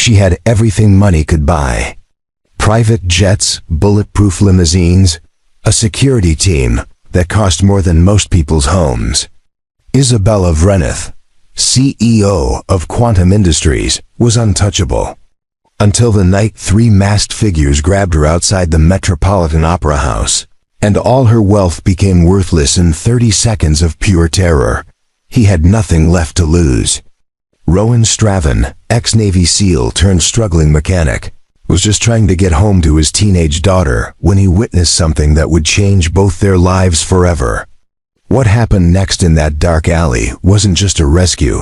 She had everything money could buy. Private jets, bulletproof limousines, a security team that cost more than most people's homes. Isabella Vreneth, CEO of Quantum Industries, was untouchable. Until the night 3 masked figures grabbed her outside the Metropolitan Opera House, and all her wealth became worthless in 30 seconds of pure terror. He had nothing left to lose. Rowan Straven, ex-Navy SEAL turned struggling mechanic, was just trying to get home to his teenage daughter when he witnessed something that would change both their lives forever. What happened next in that dark alley wasn't just a rescue.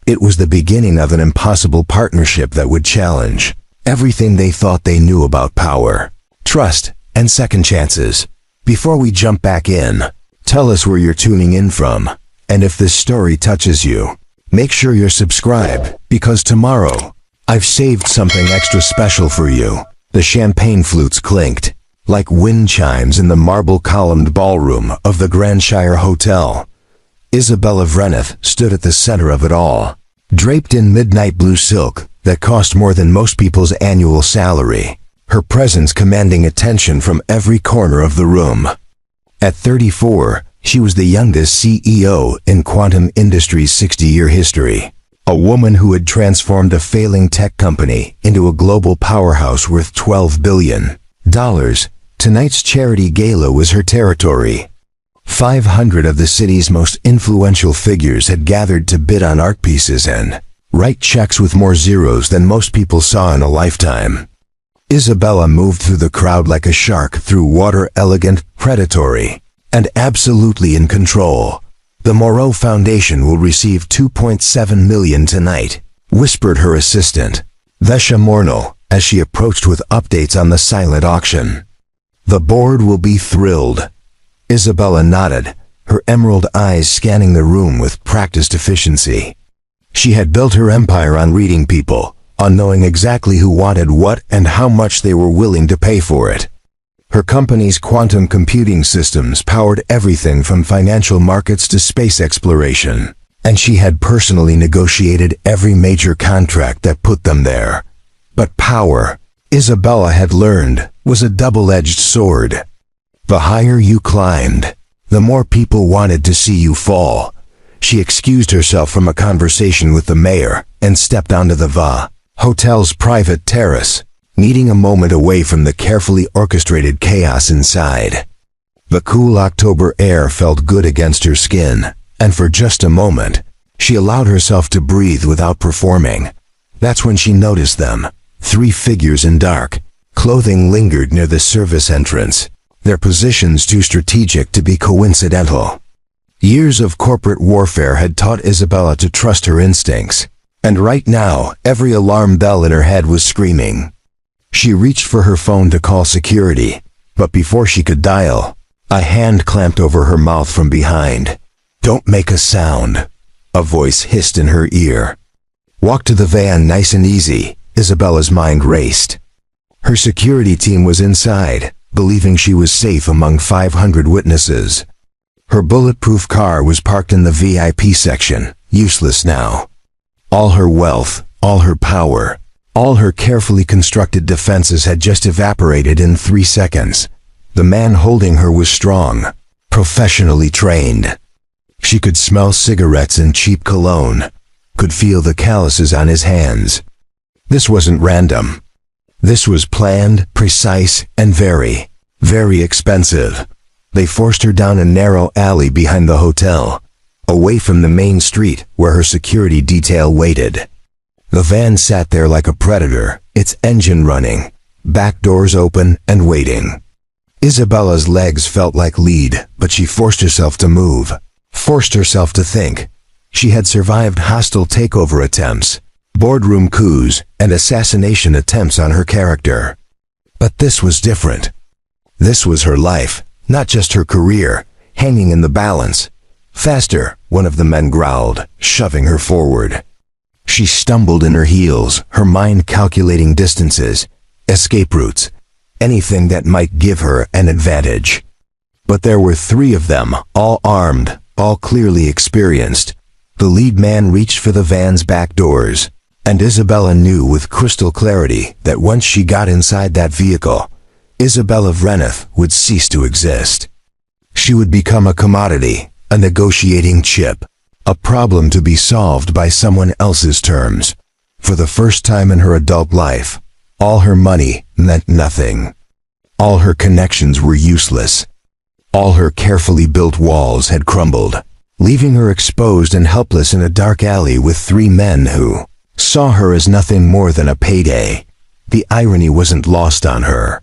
It was the beginning of an impossible partnership that would challenge everything they thought they knew about power, trust, and second chances. Before we jump back in, tell us where you're tuning in from, and if this story touches you, make sure you're subscribed, because tomorrow, I've saved something extra special for you. The champagne flutes clinked, like wind chimes in the marble-columned ballroom of the Grandshire Hotel. Isabella Vreneth stood at the center of it all, draped in midnight blue silk that cost more than most people's annual salary, her presence commanding attention from every corner of the room. At 34, she was the youngest CEO in Quantum Industries' 60-year history, a woman who had transformed a failing tech company into a global powerhouse worth $12 billion. Tonight's charity gala was her territory. 500 of the city's most influential figures had gathered to bid on art pieces and write checks with more zeros than most people saw in a lifetime. Isabella moved through the crowd like a shark through water, elegant, predatory, and absolutely in control. The Moreau Foundation will receive $2.7 million tonight, whispered her assistant, Vesha Mornell, as she approached with updates on the silent auction. The board will be thrilled. Isabella nodded, her emerald eyes scanning the room with practiced efficiency. She had built her empire on reading people, on knowing exactly who wanted what and how much they were willing to pay for it. Her company's quantum computing systems powered everything from financial markets to space exploration, and she had personally negotiated every major contract that put them there. But power, Isabella had learned, was a double-edged sword. The higher you climbed, the more people wanted to see you fall. She excused herself from a conversation with the mayor and stepped onto the Va Hotel's private terrace, needing a moment away from the carefully orchestrated chaos inside. The cool October air felt good against her skin, and for just a moment, she allowed herself to breathe without performing. That's when she noticed them. 3 figures in dark clothing lingered near the service entrance, their positions too strategic to be coincidental. Years of corporate warfare had taught Isabella to trust her instincts, and right now, every alarm bell in her head was screaming. She reached for her phone to call security, but before she could dial, a hand clamped over her mouth from behind. "Don't make a sound," a voice hissed in her ear. "Walk to the van nice and easy," Isabella's mind raced. Her security team was inside, believing she was safe among 500 witnesses. Her bulletproof car was parked in the VIP section, useless now. All her wealth, all her power, all her carefully constructed defenses had just evaporated in 3 seconds. The man holding her was strong, professionally trained. She could smell cigarettes and cheap cologne, could feel the calluses on his hands. This wasn't random. This was planned, precise, and very, very expensive. They forced her down a narrow alley behind the hotel, away from the main street where her security detail waited. The van sat there like a predator, its engine running, back doors open and waiting. Isabella's legs felt like lead, but she forced herself to move, forced herself to think. She had survived hostile takeover attempts, boardroom coups, and assassination attempts on her character. But this was different. This was her life, not just her career, hanging in the balance. "Faster," one of the men growled, shoving her forward. She stumbled in her heels, her mind calculating distances, escape routes, anything that might give her an advantage. But there were 3 of them, all armed, all clearly experienced. The lead man reached for the van's back doors. And Isabella knew with crystal clarity that once she got inside that vehicle, Isabella Vreneth would cease to exist. She would become a commodity, a negotiating chip, a problem to be solved by someone else's terms. For the first time in her adult life, all her money meant nothing. All her connections were useless. All her carefully built walls had crumbled, leaving her exposed and helpless in a dark alley with three men who saw her as nothing more than a payday. The irony wasn't lost on her.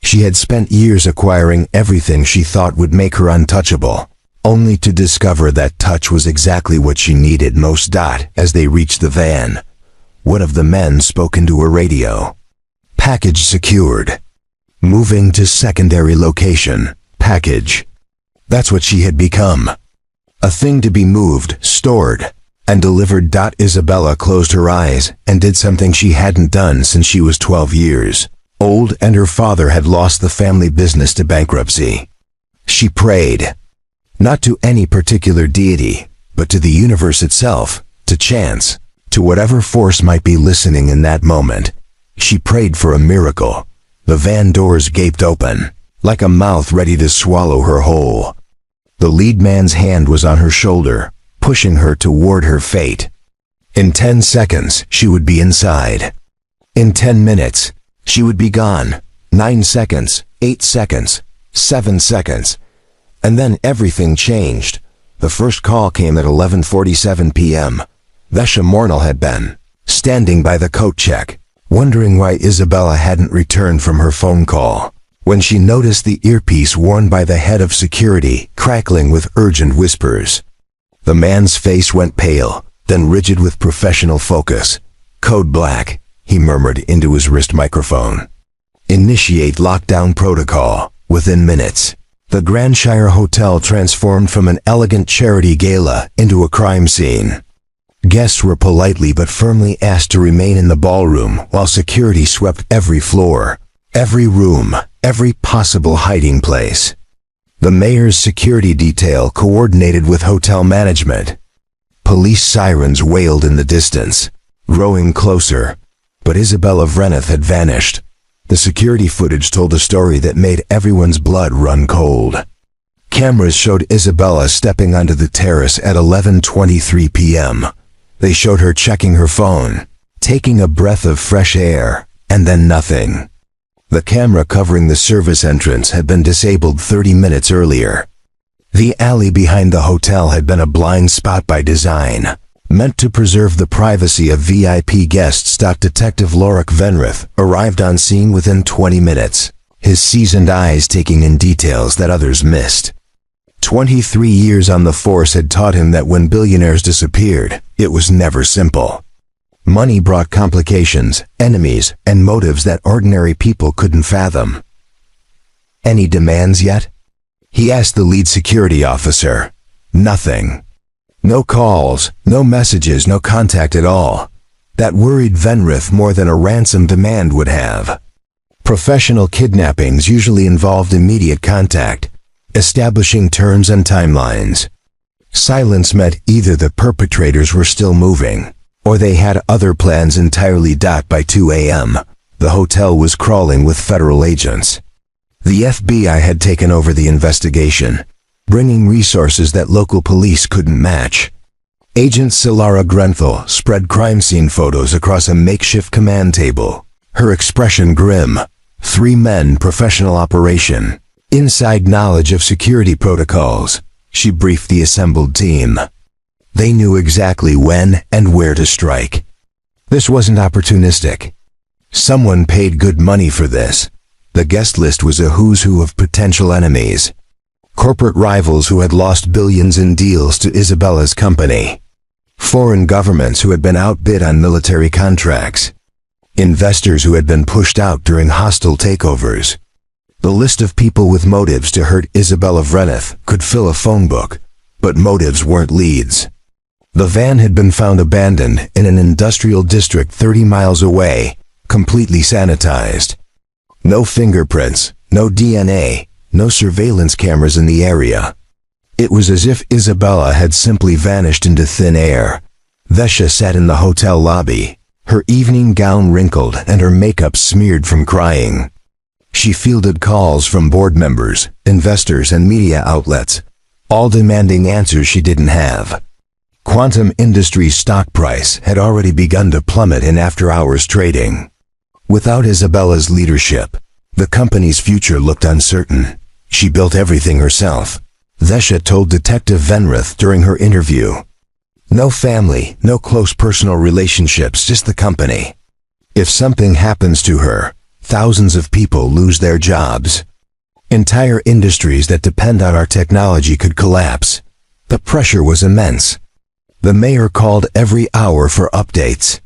She had spent years acquiring everything she thought would make her untouchable, only to discover that touch was exactly what she needed most. As they reached the van, one of the men spoke into a radio. Package secured. Moving to secondary location. Package. That's what she had become. A thing to be moved, stored, and delivered. Isabella closed her eyes and did something she hadn't done since she was 12 years old and her father had lost the family business to bankruptcy. She prayed. Not to any particular deity, but to the universe itself, to chance, to whatever force might be listening in that moment. She prayed for a miracle. The van doors gaped open, like a mouth ready to swallow her whole. The lead man's hand was on her shoulder, pushing her toward her fate. In 10 seconds, she would be inside. In 10 minutes, she would be gone. 9 seconds, 8 seconds, 7 seconds. And then everything changed. The first call came at 11:47 p.m. Vesha Mornell had been standing by the coat check, wondering why Isabella hadn't returned from her phone call, when she noticed the earpiece worn by the head of security crackling with urgent whispers. The man's face went pale, then rigid with professional focus. "Code black," he murmured into his wrist microphone. "Initiate lockdown protocol." Within minutes, the Grandshire Hotel transformed from an elegant charity gala into a crime scene. Guests were politely but firmly asked to remain in the ballroom while security swept every floor, every room, every possible hiding place. The mayor's security detail coordinated with hotel management. Police sirens wailed in the distance, growing closer, but Isabella Vreneth had vanished. The security footage told a story that made everyone's blood run cold. Cameras showed Isabella stepping onto the terrace at 11:23 p.m. They showed her checking her phone, taking a breath of fresh air, and then nothing. The camera covering the service entrance had been disabled 30 minutes earlier. The alley behind the hotel had been a blind spot by design, meant to preserve the privacy of VIP guests. Detective Lorik Venrith arrived on scene within 20 minutes, his seasoned eyes taking in details that others missed. 23 years on the force had taught him that when billionaires disappeared, it was never simple. Money brought complications, enemies, and motives that ordinary people couldn't fathom. "Any demands yet?" he asked the lead security officer. Nothing. No calls, no messages, no contact at all. That worried Venrith more than a ransom demand would have. Professional kidnappings usually involved immediate contact, establishing terms and timelines. Silence meant either the perpetrators were still moving, or they had other plans entirely. By 2 a.m., the hotel was crawling with federal agents. The FBI had taken over the investigation, bringing resources that local police couldn't match. Agent Silara Grenthal spread crime scene photos across a makeshift command table, her expression grim. 3 men, professional operation, inside knowledge of security protocols. She briefed the assembled team. They knew exactly when and where to strike. This wasn't opportunistic. Someone paid good money for this. The guest list was a who's who of potential enemies. Corporate rivals who had lost billions in deals to Isabella's company. Foreign governments who had been outbid on military contracts. Investors who had been pushed out during hostile takeovers. The list of people with motives to hurt Isabella Vreneth could fill a phone book, but motives weren't leads. The van had been found abandoned in an industrial district 30 miles away, completely sanitized. No fingerprints, no DNA, no surveillance cameras in the area. It was as if Isabella had simply vanished into thin air. Vesha sat in the hotel lobby, her evening gown wrinkled and her makeup smeared from crying. She fielded calls from board members, investors, and media outlets, all demanding answers she didn't have. Quantum Industries' stock price had already begun to plummet in after-hours trading. Without Isabella's leadership, the company's future looked uncertain. She built everything herself, Vesha told Detective Venrith during her interview. No family, no close personal relationships, just the company. If something happens to her, thousands of people lose their jobs. Entire industries that depend on our technology could collapse. The pressure was immense. The mayor called every hour for updates.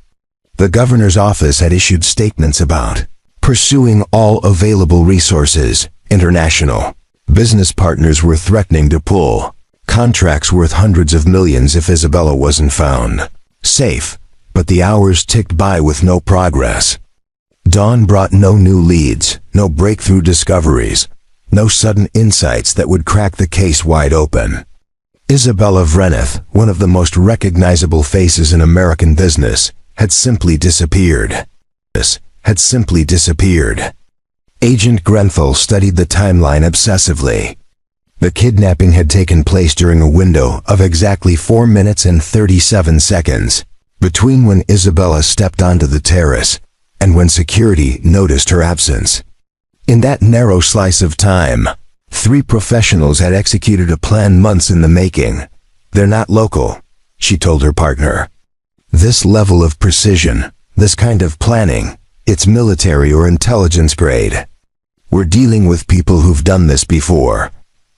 The governor's office had issued statements about pursuing all available resources. International business partners were threatening to pull contracts worth hundreds of millions if Isabella wasn't found safe, but the hours ticked by with no progress. Dawn brought no new leads, no breakthrough discoveries, no sudden insights that would crack the case wide open. Isabella Vreneth, one of the most recognizable faces in American business, had simply disappeared. Agent Grenfell studied the timeline obsessively. The kidnapping had taken place during a window of exactly 4 minutes and 37 seconds, between when Isabella stepped onto the terrace and when security noticed her absence. In that narrow slice of time, 3 professionals had executed a plan months in the making. They're not local, she told her partner. This level of precision, this kind of planning, it's military or intelligence grade. We're dealing with people who've done this before.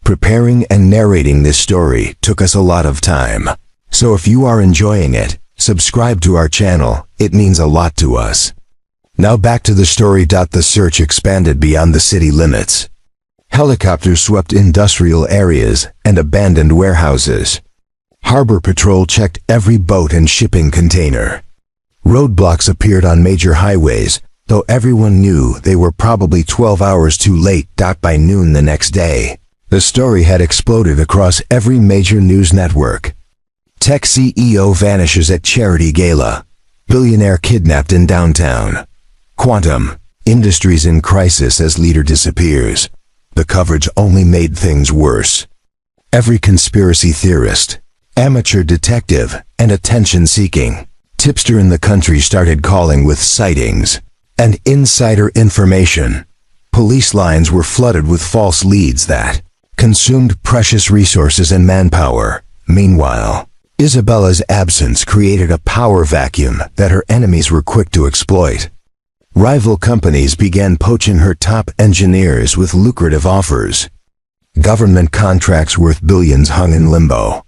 Preparing and narrating this story took us a lot of time. So if you are enjoying it, subscribe to our channel, it means a lot to us. Now back to the story. The search expanded beyond the city limits. Helicopters swept industrial areas and abandoned warehouses. Harbor Patrol checked every boat and shipping container. Roadblocks appeared on major highways, though everyone knew they were probably 12 hours too late. By noon the next day, the story had exploded across every major news network. Tech CEO vanishes at charity gala. Billionaire kidnapped in downtown. Quantum Industries in crisis as leader disappears. The coverage only made things worse. Every conspiracy theorist, amateur detective, and attention-seeking tipster in the country started calling with sightings and insider information. Police lines were flooded with false leads that consumed precious resources and manpower. Meanwhile, Isabella's absence created a power vacuum that her enemies were quick to exploit. Rival companies began poaching her top engineers with lucrative offers. Government contracts worth billions hung in limbo.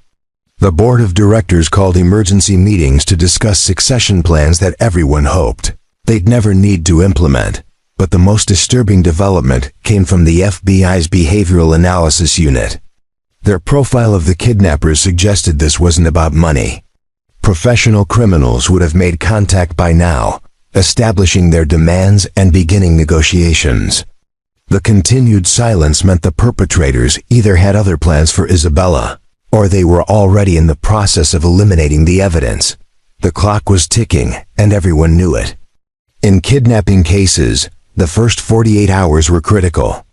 The board of directors called emergency meetings to discuss succession plans that everyone hoped they'd never need to implement. But the most disturbing development came from the FBI's Behavioral Analysis Unit. Their profile of the kidnappers suggested this wasn't about money. Professional criminals would have made contact by now, establishing their demands and beginning negotiations. The continued silence meant the perpetrators either had other plans for Isabella, or they were already in the process of eliminating the evidence. The clock was ticking, and everyone knew it. In kidnapping cases, the first 48 hours were critical.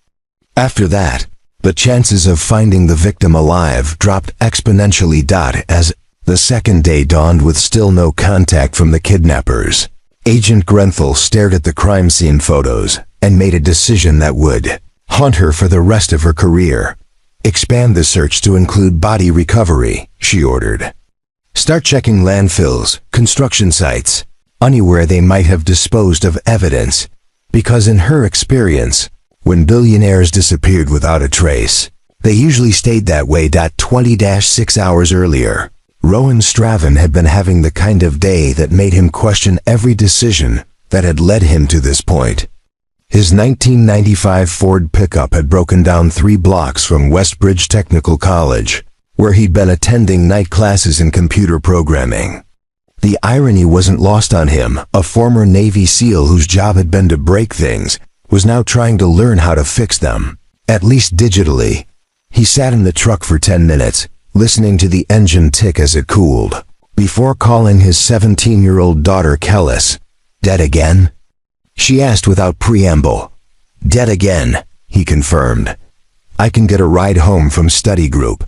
After that, the chances of finding the victim alive dropped exponentially. As the second day dawned with still no contact from the kidnappers, Agent Grenfell stared at the crime scene photos and made a decision that would haunt her for the rest of her career. Expand the search to include body recovery, she ordered. Start checking landfills, construction sites, anywhere they might have disposed of evidence, because in her experience, when billionaires disappeared without a trace, they usually stayed that way. 20-6 hours earlier, Rowan Straven had been having the kind of day that made him question every decision that had led him to this point. His 1995 Ford pickup had broken down 3 blocks from Westbridge Technical College, where he'd been attending night classes in computer programming. The irony wasn't lost on him. A former Navy SEAL whose job had been to break things was now trying to learn how to fix them, at least digitally. He sat in the truck for 10 minutes, listening to the engine tick as it cooled. before calling his 17-year-old daughter Kellis. "Dead again?" she asked without preamble. "Dead again," he confirmed. "I can get a ride home from study group.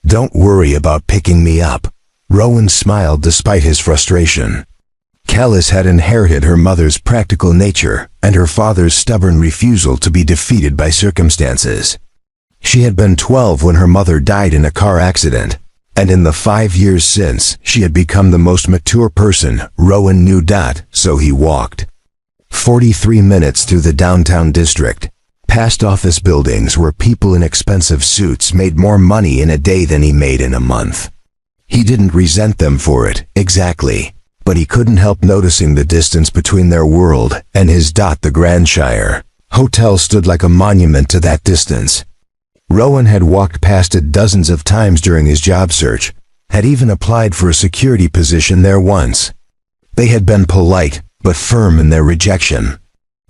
Don't worry about picking me up." Rowan smiled despite his frustration. Kellis had inherited her mother's practical nature and her father's stubborn refusal to be defeated by circumstances. She had been 12 when her mother died in a car accident, and in the 5 years since, she had become the most mature person Rowan knew. So he walked 43 minutes through the downtown district, past office buildings where people in expensive suits made more money in a day than he made in a month. He didn't resent them for it, exactly, but he couldn't help noticing the distance between their world and his. The Grandshire Hotel stood like a monument to that distance. Rowan had walked past it dozens of times during his job search, had even applied for a security position there once. They had been polite, but firm in their rejection.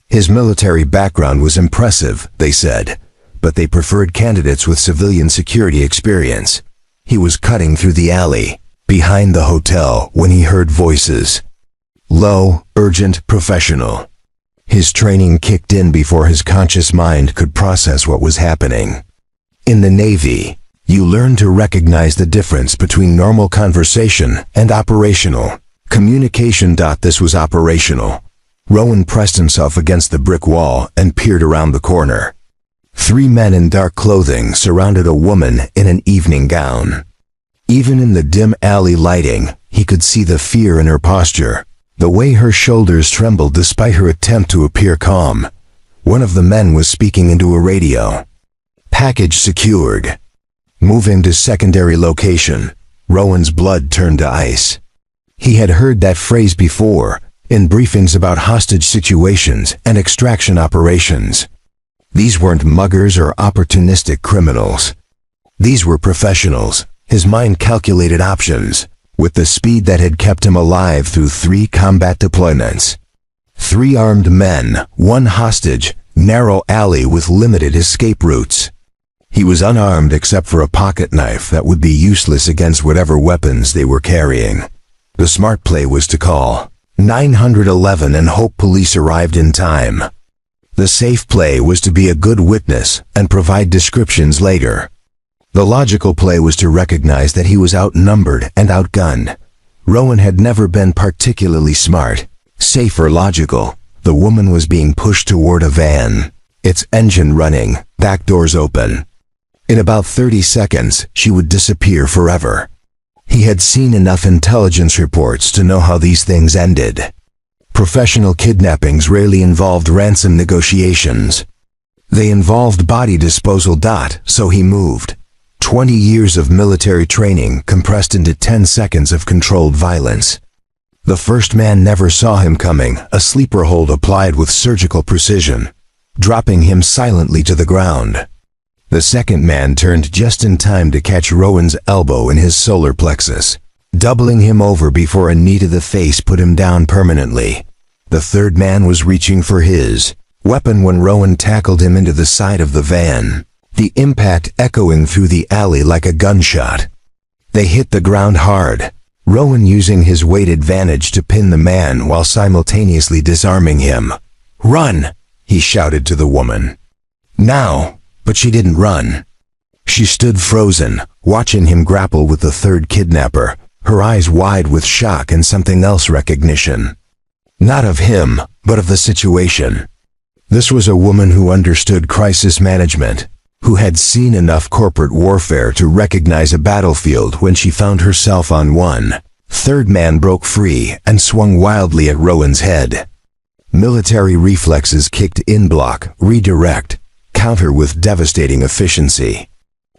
His military background was impressive, they said, but they preferred candidates with civilian security experience. He was cutting through the alley, behind the hotel, when he heard voices. Low, urgent, professional. His training kicked in before his conscious mind could process what was happening. In the Navy, you learn to recognize the difference between normal conversation and operational communication. This was operational. Rowan pressed himself against the brick wall and peered around the corner. 3 men in dark clothing surrounded a woman in an evening gown. Even in the dim alley lighting, he could see the fear in her posture, the way her shoulders trembled despite her attempt to appear calm. One of the men was speaking into a radio. "Package secured." Moving to secondary location, Rowan's blood turned to ice. He had heard that phrase before, in briefings about hostage situations and extraction operations. These weren't muggers or opportunistic criminals. These were professionals. His mind calculated options, with the speed that had kept him alive through 3 combat deployments. 3 armed men, 1 hostage, narrow alley with limited escape routes. He was unarmed except for a pocket knife that would be useless against whatever weapons they were carrying. The smart play was to call 911 and hope police arrived in time. The safe play was to be a good witness and provide descriptions later. The logical play was to recognize that he was outnumbered and outgunned. Rowan had never been particularly smart, safe or logical. The woman was being pushed toward a van, its engine running, back doors open. In about 30 seconds, she would disappear forever. He had seen enough intelligence reports to know how these things ended. Professional kidnappings rarely involved ransom negotiations. They involved body disposal. So he moved. 20 years of military training compressed into 10 seconds of controlled violence. The first man never saw him coming, a sleeper hold applied with surgical precision, dropping him silently to the ground. The second man turned just in time to catch Rowan's elbow in his solar plexus, doubling him over before a knee to the face put him down permanently. The third man was reaching for his weapon when Rowan tackled him into the side of the van, the impact echoing through the alley like a gunshot. They hit the ground hard, Rowan using his weight advantage to pin the man while simultaneously disarming him. "Run!" he shouted to the woman. "Now!" But she didn't run. She stood frozen, watching him grapple with the third kidnapper, her eyes wide with shock and something else recognition. Not of him, but of the situation. This was a woman who understood crisis management, who had seen enough corporate warfare to recognize a battlefield when she found herself on one. Third man broke free and swung wildly at Rowan's head. Military reflexes kicked in, block, redirect, counter with devastating efficiency.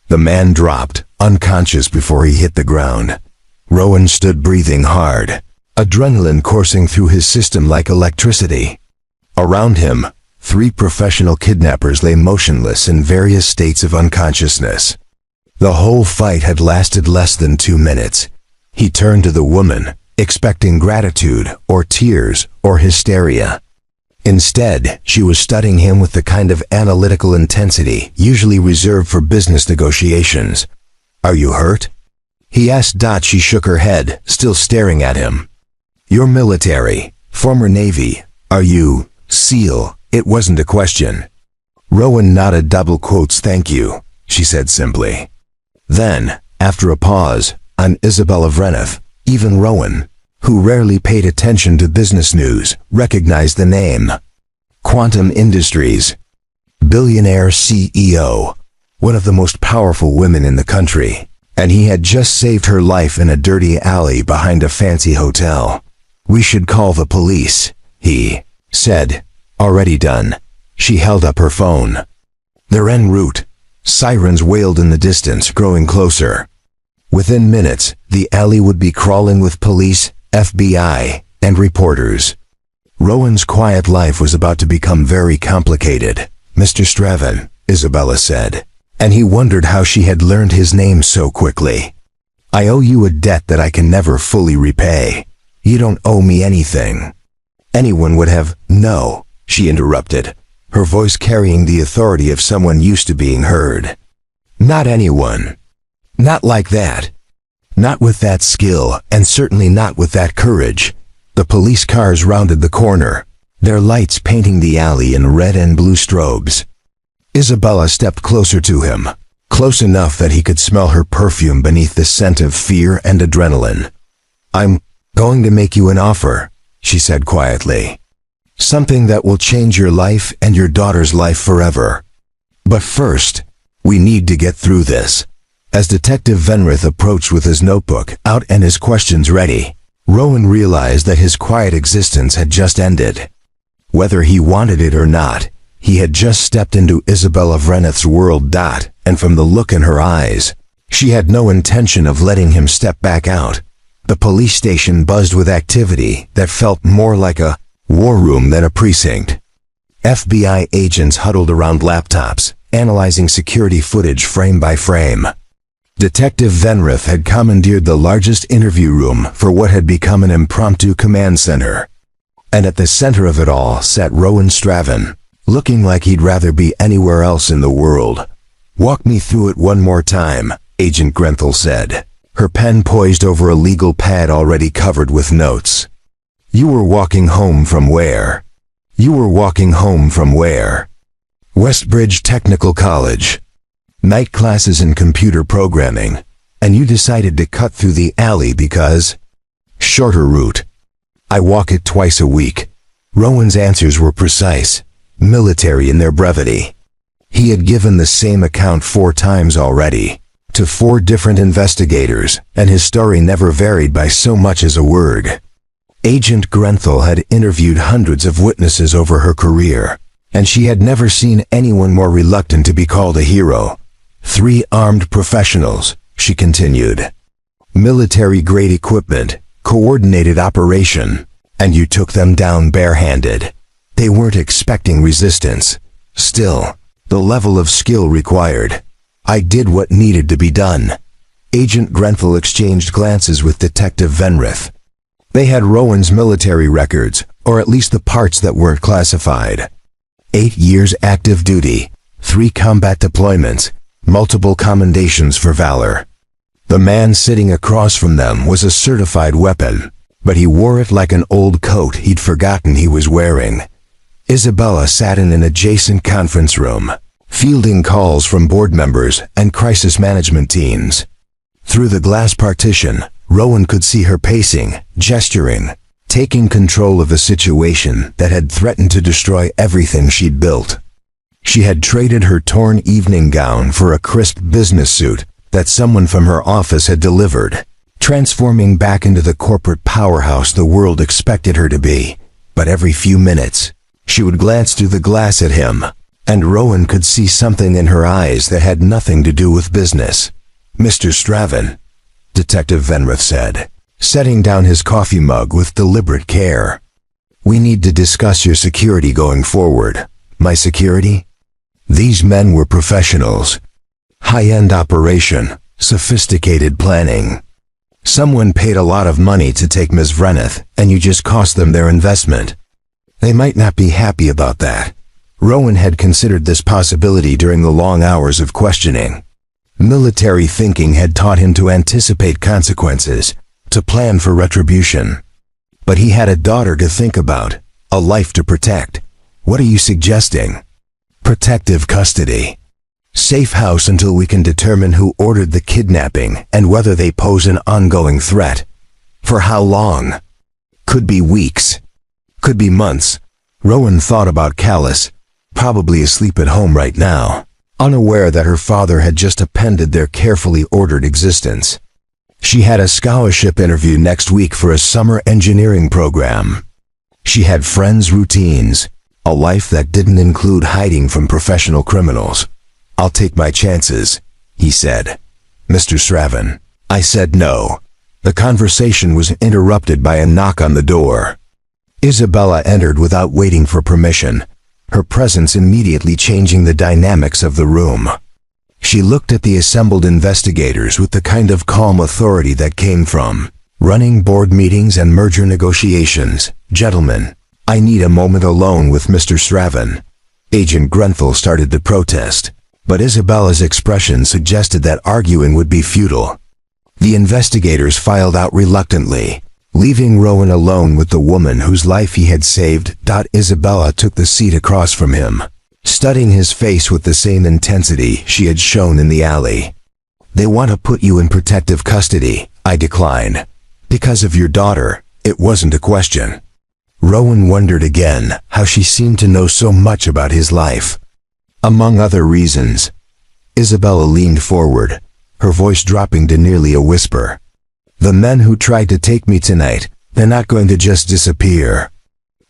The man dropped, unconscious before he hit the ground. Rowan stood breathing hard, adrenaline coursing through his system like electricity. Around him, 3 professional kidnappers lay motionless in various states of unconsciousness. The whole fight had lasted less than 2 minutes. He turned to the woman, expecting gratitude, or tears, or hysteria. Instead, she was studying him with the kind of analytical intensity usually reserved for business negotiations. "Are you hurt?" he asked. She shook her head, still staring at him. You're military, former Navy. Are you SEAL? It wasn't a question. Rowan nodded. Double quotes. Thank you, she said simply. Then, after a pause, I'm Isabella Vreneth. Even Rowan, who rarely paid attention to business news, recognized the name. Quantum Industries. Billionaire CEO. One of the most powerful women in the country. And he had just saved her life in a dirty alley behind a fancy hotel. We should call the police, he said. Already done. She held up her phone. They're en route. Sirens wailed in the distance, growing closer. Within minutes, the alley would be crawling with police, FBI, and reporters. Rowan's quiet life was about to become very complicated. Mr. Straven, Isabella said, and he wondered how she had learned his name so quickly. I owe you a debt that I can never fully repay. You don't owe me anything. Anyone would have. No, she interrupted, her voice carrying the authority of someone used to being heard. Not anyone. Not like that. Not with that skill, and certainly not with that courage. The police cars rounded the corner, their lights painting the alley in red and blue strobes. Isabella stepped closer to him, close enough that he could smell her perfume beneath the scent of fear and adrenaline. I'm going to make you an offer, she said quietly. Something that will change your life and your daughter's life forever. But first, we need to get through this. As Detective Vreneth approached with his notebook out and his questions ready, Rowan realized that his quiet existence had just ended. Whether he wanted it or not, he had just stepped into Isabella Vreneth's world. And from the look in her eyes, she had no intention of letting him step back out. The police station buzzed with activity that felt more like a war room than a precinct. FBI agents huddled around laptops, analyzing security footage frame by frame. Detective Vreneth had commandeered the largest interview room for what had become an impromptu command center. And at the center of it all sat Rowan Straven, looking like he'd rather be anywhere else in the world. Walk me through it one more time, Agent Grenthal said, her pen poised over a legal pad already covered with notes. You were walking home from where? You were walking home from where? Westbridge Technical College. Night classes in computer programming, and you decided to cut through the alley because... Shorter route. I walk it twice a week. Rowan's answers were precise, military in their brevity. He had given the same account 4 times already, to 4 different investigators, and his story never varied by so much as a word. Agent Grenthal had interviewed hundreds of witnesses over her career, and she had never seen anyone more reluctant to be called a hero. 3 armed professionals, she continued. Military-grade equipment, coordinated operation, and you took them down barehanded. They weren't expecting resistance. Still, the level of skill required. I did what needed to be done. Agent Grenthal exchanged glances with Detective Vreneth. They had Rowan's military records, or at least the parts that weren't classified. 8 years active duty, 3 combat deployments, multiple commendations for valor. The man sitting across from them was a certified weapon, but he wore it like an old coat he'd forgotten he was wearing. Isabella sat in an adjacent conference room, fielding calls from board members and crisis management teams. Through the glass partition, Rowan could see her pacing, gesturing, taking control of a situation that had threatened to destroy everything she'd built. She had traded her torn evening gown for a crisp business suit that someone from her office had delivered, transforming back into the corporate powerhouse the world expected her to be. But every few minutes, she would glance through the glass at him, and Rowan could see something in her eyes that had nothing to do with business. Mr. Straven, Detective Vreneth said, setting down his coffee mug with deliberate care. We need to discuss your security going forward. My security? These men were professionals. High-end operation, sophisticated planning. Someone paid a lot of money to take Ms. Vreneth, and you just cost them their investment. They might not be happy about that. Rowan had considered this possibility during the long hours of questioning. Military thinking had taught him to anticipate consequences, to plan for retribution. But he had a daughter to think about, a life to protect. What are you suggesting? Protective custody. Safe house until we can determine who ordered the kidnapping and whether they pose an ongoing threat. For how long? Could be weeks. Could be months. Rowan thought about Callus, probably asleep at home right now, unaware that her father had just appended their carefully ordered existence. She had a scholarship interview next week for a summer engineering program. She had friends' routines, a life that didn't include hiding from professional criminals. "I'll take my chances," he said. "Mr. Straven." I said no. The conversation was interrupted by a knock on the door. Isabella entered without waiting for permission, her presence immediately changing the dynamics of the room. She looked at the assembled investigators with the kind of calm authority that came from running board meetings and merger negotiations. "Gentlemen, I need a moment alone with Mr. Straven." Agent Grenfell started to protest, but Isabella's expression suggested that arguing would be futile. The investigators filed out reluctantly, leaving Rowan alone with the woman whose life he had saved. Isabella took the seat across from him, studying his face with the same intensity she had shown in the alley. "They want to put you in protective custody," I declined. "Because of your daughter." It wasn't a question. Rowan wondered again how she seemed to know so much about his life. Among other reasons. Isabella leaned forward, her voice dropping to nearly a whisper. "The men who tried to take me tonight, they're not going to just disappear.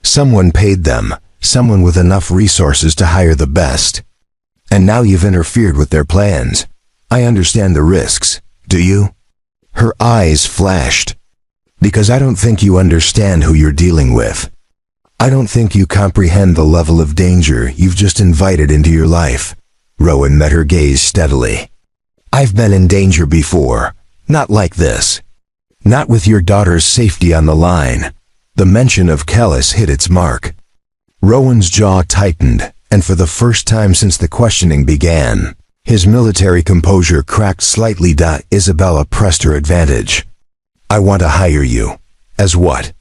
Someone paid them, someone with enough resources to hire the best. And now you've interfered with their plans. I understand the risks, do you?" Her eyes flashed. "Because I don't think you understand who you're dealing with. I don't think you comprehend the level of danger you've just invited into your life." Rowan met her gaze steadily. "I've been in danger before, not like this. Not with your daughter's safety on the line." The mention of Callus hit its mark. Rowan's jaw tightened, and for the first time since the questioning began, his military composure cracked slightly. Isabella pressed her advantage. "I want to hire you." "As what?"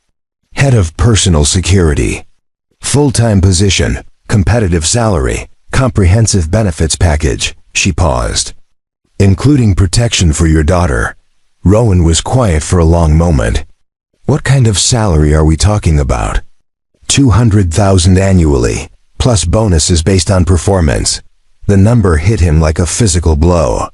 "Head of personal security. Full-time position, competitive salary, comprehensive benefits package." She paused. "Including protection for your daughter." Rowan was quiet for a long moment. "What kind of salary are we talking about?" 200,000 annually, plus bonuses based on performance. The number hit him like a physical blow.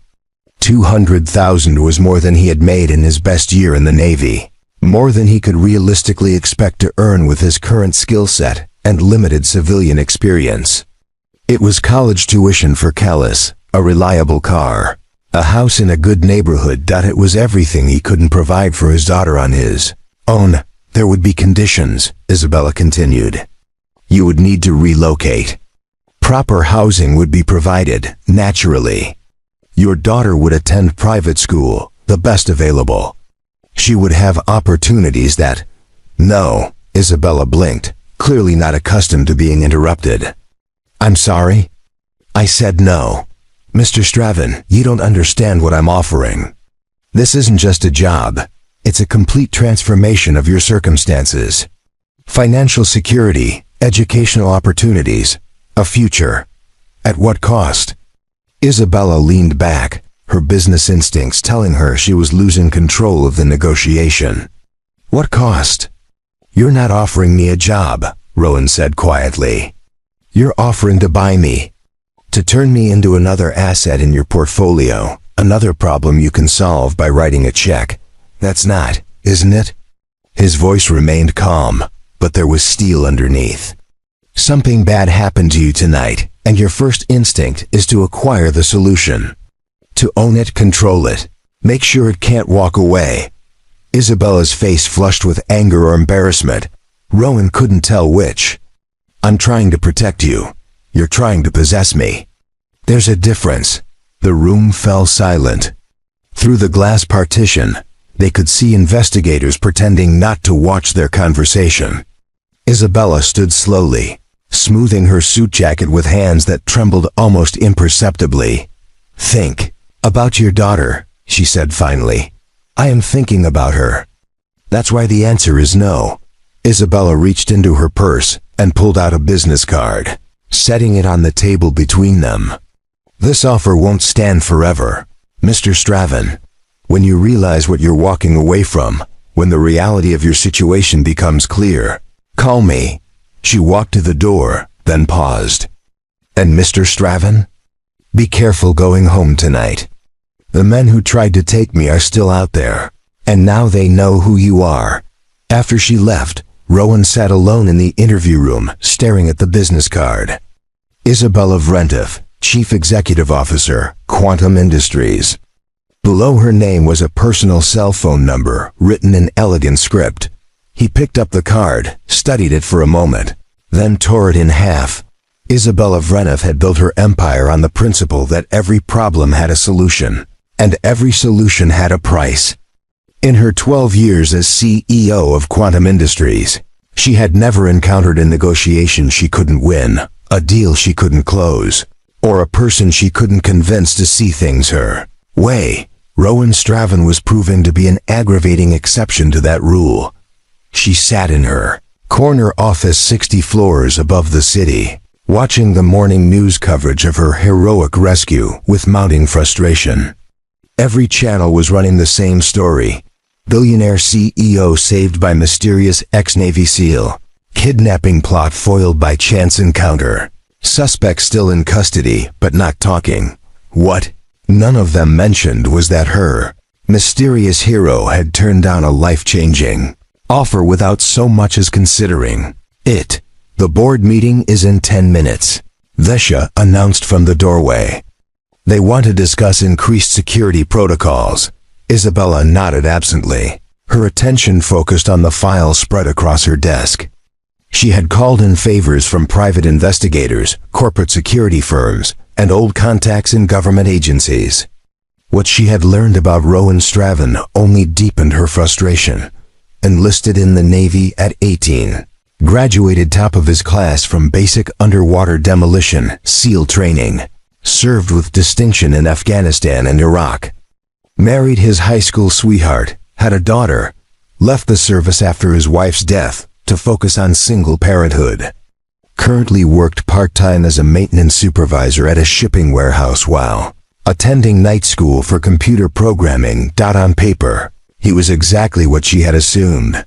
200,000 was more than he had made in his best year in the Navy, more than he could realistically expect to earn with his current skill set and limited civilian experience. It was college tuition for Callus, a reliable car, a house in a good neighborhood. It was everything he couldn't provide for his daughter on his own. "There would be conditions," Isabella continued. "You would need to relocate. Proper housing would be provided, naturally. Your daughter would attend private school, the best available. She would have opportunities that—" "No," Isabella blinked, clearly not accustomed to being interrupted. "I'm sorry?" I said no. "Mr. Straven, you don't understand what I'm offering. This isn't just a job. It's a complete transformation of your circumstances. Financial security, educational opportunities, a future. At what cost?" Isabella leaned back, her business instincts telling her she was losing control of the negotiation. "What cost?" "You're not offering me a job," Rowan said quietly. "You're offering to buy me. To turn me into another asset in your portfolio, another problem you can solve by writing a check. That's not, isn't it?" His voice remained calm, but there was steel underneath. "Something bad happened to you tonight, and your first instinct is to acquire the solution. To own it, control it, make sure it can't walk away." Isabella's face flushed with anger or embarrassment. Rowan couldn't tell which. "I'm trying to protect you. You're trying to possess me. There's a difference." The room fell silent. Through the glass partition, they could see investigators pretending not to watch their conversation. Isabella stood slowly, smoothing her suit jacket with hands that trembled almost imperceptibly. "Think. "About your daughter," she said finally. "I am thinking about her." "That's why the answer is no." Isabella reached into her purse and pulled out a business card, setting it on the table between them. "This offer won't stand forever, Mr. Straven. When you realize what you're walking away from, when the reality of your situation becomes clear, call me." She walked to the door, then paused. "And Mr. Straven? Be careful going home tonight. The men who tried to take me are still out there, and now they know who you are." After she left, Rowan sat alone in the interview room, staring at the business card. Isabella Vrentiff, Chief Executive Officer, Quantum Industries. Below her name was a personal cell phone number, written in elegant script. He picked up the card, studied it for a moment, then tore it in half. Isabella Vrentiff had built her empire on the principle that every problem had a solution, and every solution had a price. In her 12 years as CEO of Quantum Industries, she had never encountered a negotiation she couldn't win, a deal she couldn't close, or a person she couldn't convince to see things her way. Rowan Straven was proving to be an aggravating exception to that rule. She sat in her corner office 60 floors above the city, watching the morning news coverage of her heroic rescue with mounting frustration. Every channel was running the same story. Billionaire CEO saved by mysterious ex-Navy SEAL. Kidnapping plot foiled by chance encounter. Suspect still in custody, but not talking. What none of them mentioned was that her mysterious hero had turned down a life-changing offer without so much as considering it. "The board meeting is in 10 minutes, Vesha announced from the doorway. "They want to discuss increased security protocols." Isabella nodded absently, her attention focused on the file spread across her desk. She had called in favors from private investigators, corporate security firms, and old contacts in government agencies. What she had learned about Rowan Straven only deepened her frustration. Enlisted in the Navy at 18. Graduated top of his class from basic underwater demolition SEAL training. Served with distinction in Afghanistan and Iraq. Married his high school sweetheart, had a daughter. Left the service after his wife's death to focus on single parenthood. Currently worked part-time as a maintenance supervisor at a shipping warehouse while attending night school for computer programming. On paper, he was exactly what she had assumed.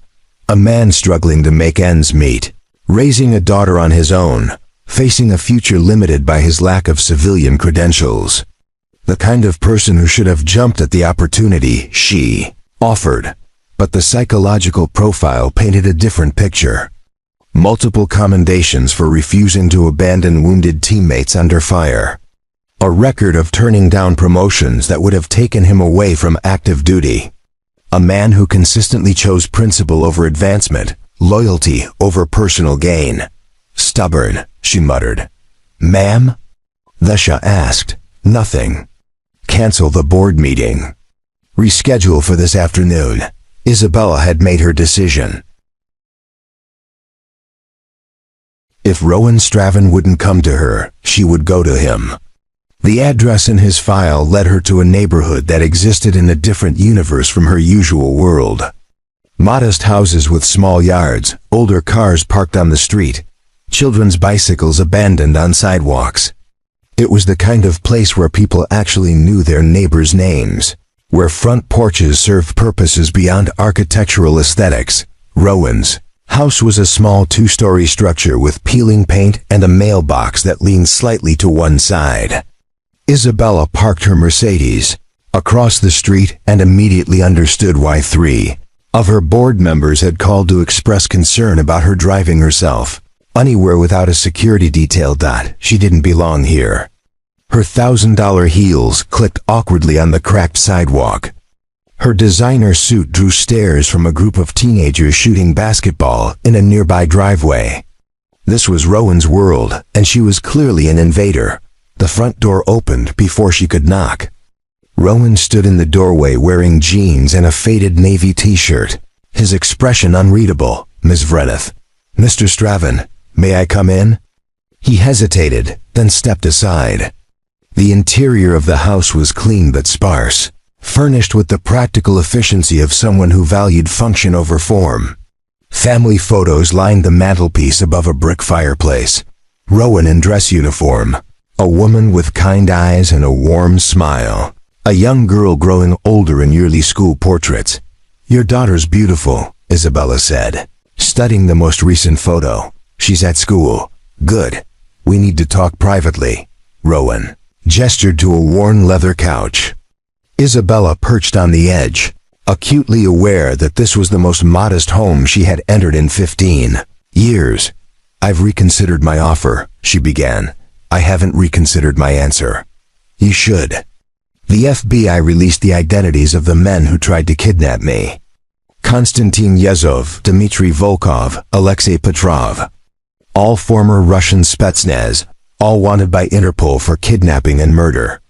A man struggling to make ends meet, raising a daughter on his own, facing a future limited by his lack of civilian credentials. The kind of person who should have jumped at the opportunity she offered. But the psychological profile painted a different picture. Multiple commendations for refusing to abandon wounded teammates under fire. A record of turning down promotions that would have taken him away from active duty. A man who consistently chose principle over advancement, loyalty over personal gain. "Stubborn," she muttered. "Ma'am?" Vesha asked. "Nothing." "Cancel the board meeting. Reschedule for this afternoon." Isabella had made her decision. If Rowan Straven wouldn't come to her, she would go to him. The address in his file led her to a neighborhood that existed in a different universe from her usual world. Modest houses with small yards, older cars parked on the street, children's bicycles abandoned on sidewalks. It was the kind of place where people actually knew their neighbors' names, where front porches served purposes beyond architectural aesthetics. Rowan's house was a small 2-story structure with peeling paint and a mailbox that leaned slightly to one side. Isabella parked her Mercedes across the street and immediately understood why 3 of her board members had called to express concern about her driving herself anywhere without a security detail. She didn't belong here. Her $1,000 heels clicked awkwardly on the cracked sidewalk. Her designer suit drew stares from a group of teenagers shooting basketball in a nearby driveway. This was Rowan's world, and she was clearly an invader. The front door opened before she could knock. Rowan stood in the doorway wearing jeans and a faded navy t-shirt, his expression unreadable. "Ms. Vrentiff." "Mr. Straven, may I come in?" He hesitated, then stepped aside. The interior of the house was clean but sparse, furnished with the practical efficiency of someone who valued function over form. Family photos lined the mantelpiece above a brick fireplace. Rowan in dress uniform, a woman with kind eyes and a warm smile, a young girl growing older in yearly school portraits. "Your daughter's beautiful," Isabella said, studying the most recent photo. "She's at school. Good. We need to talk privately." Rowan gestured to a worn leather couch. Isabella perched on the edge, acutely aware that this was the most modest home she had entered in 15 years. "I've reconsidered my offer," she began. "I haven't reconsidered my answer." "You should." "The FBI released the identities of the men who tried to kidnap me. Konstantin Yezhov, Dmitry Volkov, Alexei Petrov. All former Russian Spetsnaz, all wanted by Interpol for kidnapping and murder."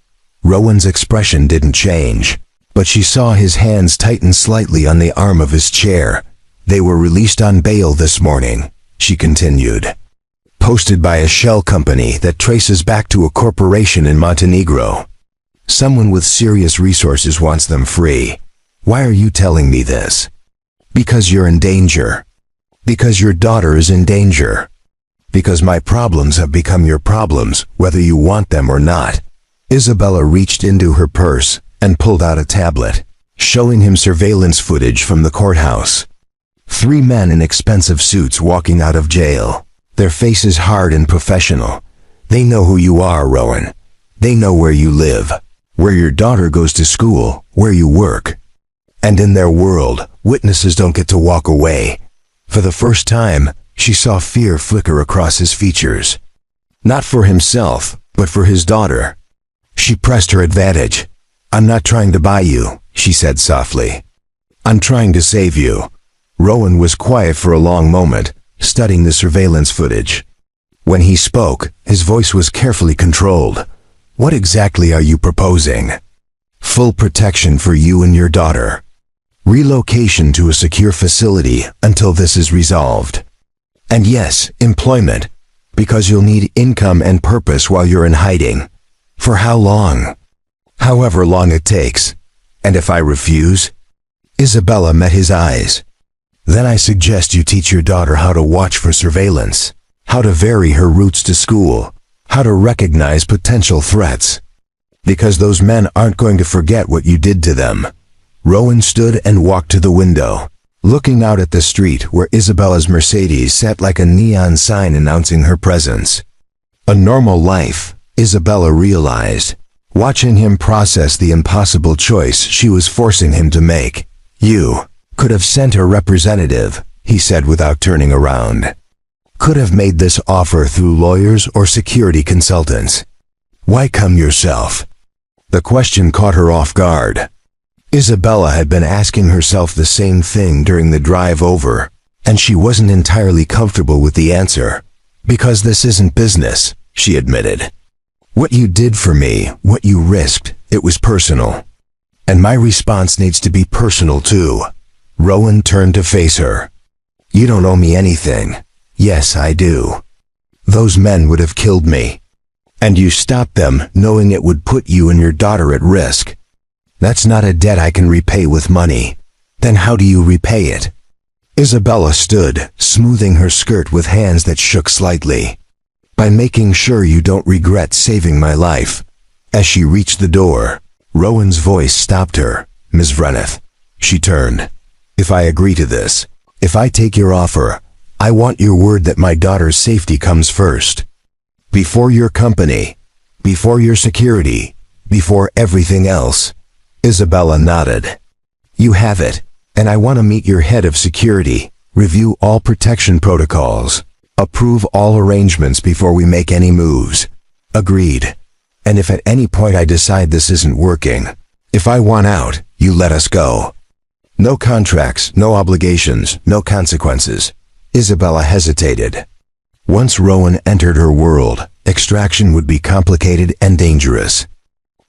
Rowan's expression didn't change, but she saw his hands tighten slightly on the arm of his chair. "They were released on bail this morning," she continued. "Posted by a shell company that traces back to a corporation in Montenegro. Someone with serious resources wants them free. Why are you telling me this?" "Because you're in danger. Because your daughter is in danger. Because my problems have become your problems, whether you want them or not." Isabella reached into her purse and pulled out a tablet, showing him surveillance footage from the courthouse. 3 men in expensive suits walking out of jail, their faces hard and professional. "They know who you are, Rowan. They know where you live, where your daughter goes to school, where you work. And in their world, witnesses don't get to walk away." For the first time, she saw fear flicker across his features. Not for himself, but for his daughter. She pressed her advantage. "I'm not trying to buy you," she said softly. "I'm trying to save you." Rowan was quiet for a long moment, studying the surveillance footage. When he spoke, his voice was carefully controlled. "What exactly are you proposing?" "Full protection for you and your daughter. Relocation to a secure facility until this is resolved. And yes, employment, because you'll need income and purpose while you're in hiding. For how long?" "However long it takes. And if I refuse?" Isabella met his eyes. "Then I suggest you teach your daughter how to watch for surveillance, how to vary her routes to school, how to recognize potential threats. Because those men aren't going to forget what you did to them." Rowan stood and walked to the window, looking out at the street where Isabella's Mercedes sat like a neon sign announcing her presence. A normal life, Isabella realized, watching him process the impossible choice she was forcing him to make. "You could have sent a representative," he said without turning around. "Could have made this offer through lawyers or security consultants. Why come yourself?" The question caught her off guard. Isabella had been asking herself the same thing during the drive over, and she wasn't entirely comfortable with the answer. "Because this isn't business," she admitted. "What you did for me, what you risked, it was personal. And my response needs to be personal too." Rowan turned to face her. "You don't owe me anything." "Yes, I do. Those men would have killed me. And you stopped them knowing it would put you and your daughter at risk. That's not a debt I can repay with money. Then how do you repay it?" Isabella stood, smoothing her skirt with hands that shook slightly. "By making sure you don't regret saving my life." As she reached the door, Rowan's voice stopped her. "Ms. Vreneth." She turned. "If I agree to this, if I take your offer, I want your word that my daughter's safety comes first. Before your company, before your security, before everything else." Isabella nodded. "You have it, and I want to meet your head of security, review all protection protocols, approve all arrangements before we make any moves." "Agreed. And if at any point I decide this isn't working, if I want out, you let us go. No contracts, no obligations, no consequences." Isabella hesitated. Once Rowan entered her world, extraction would be complicated and dangerous.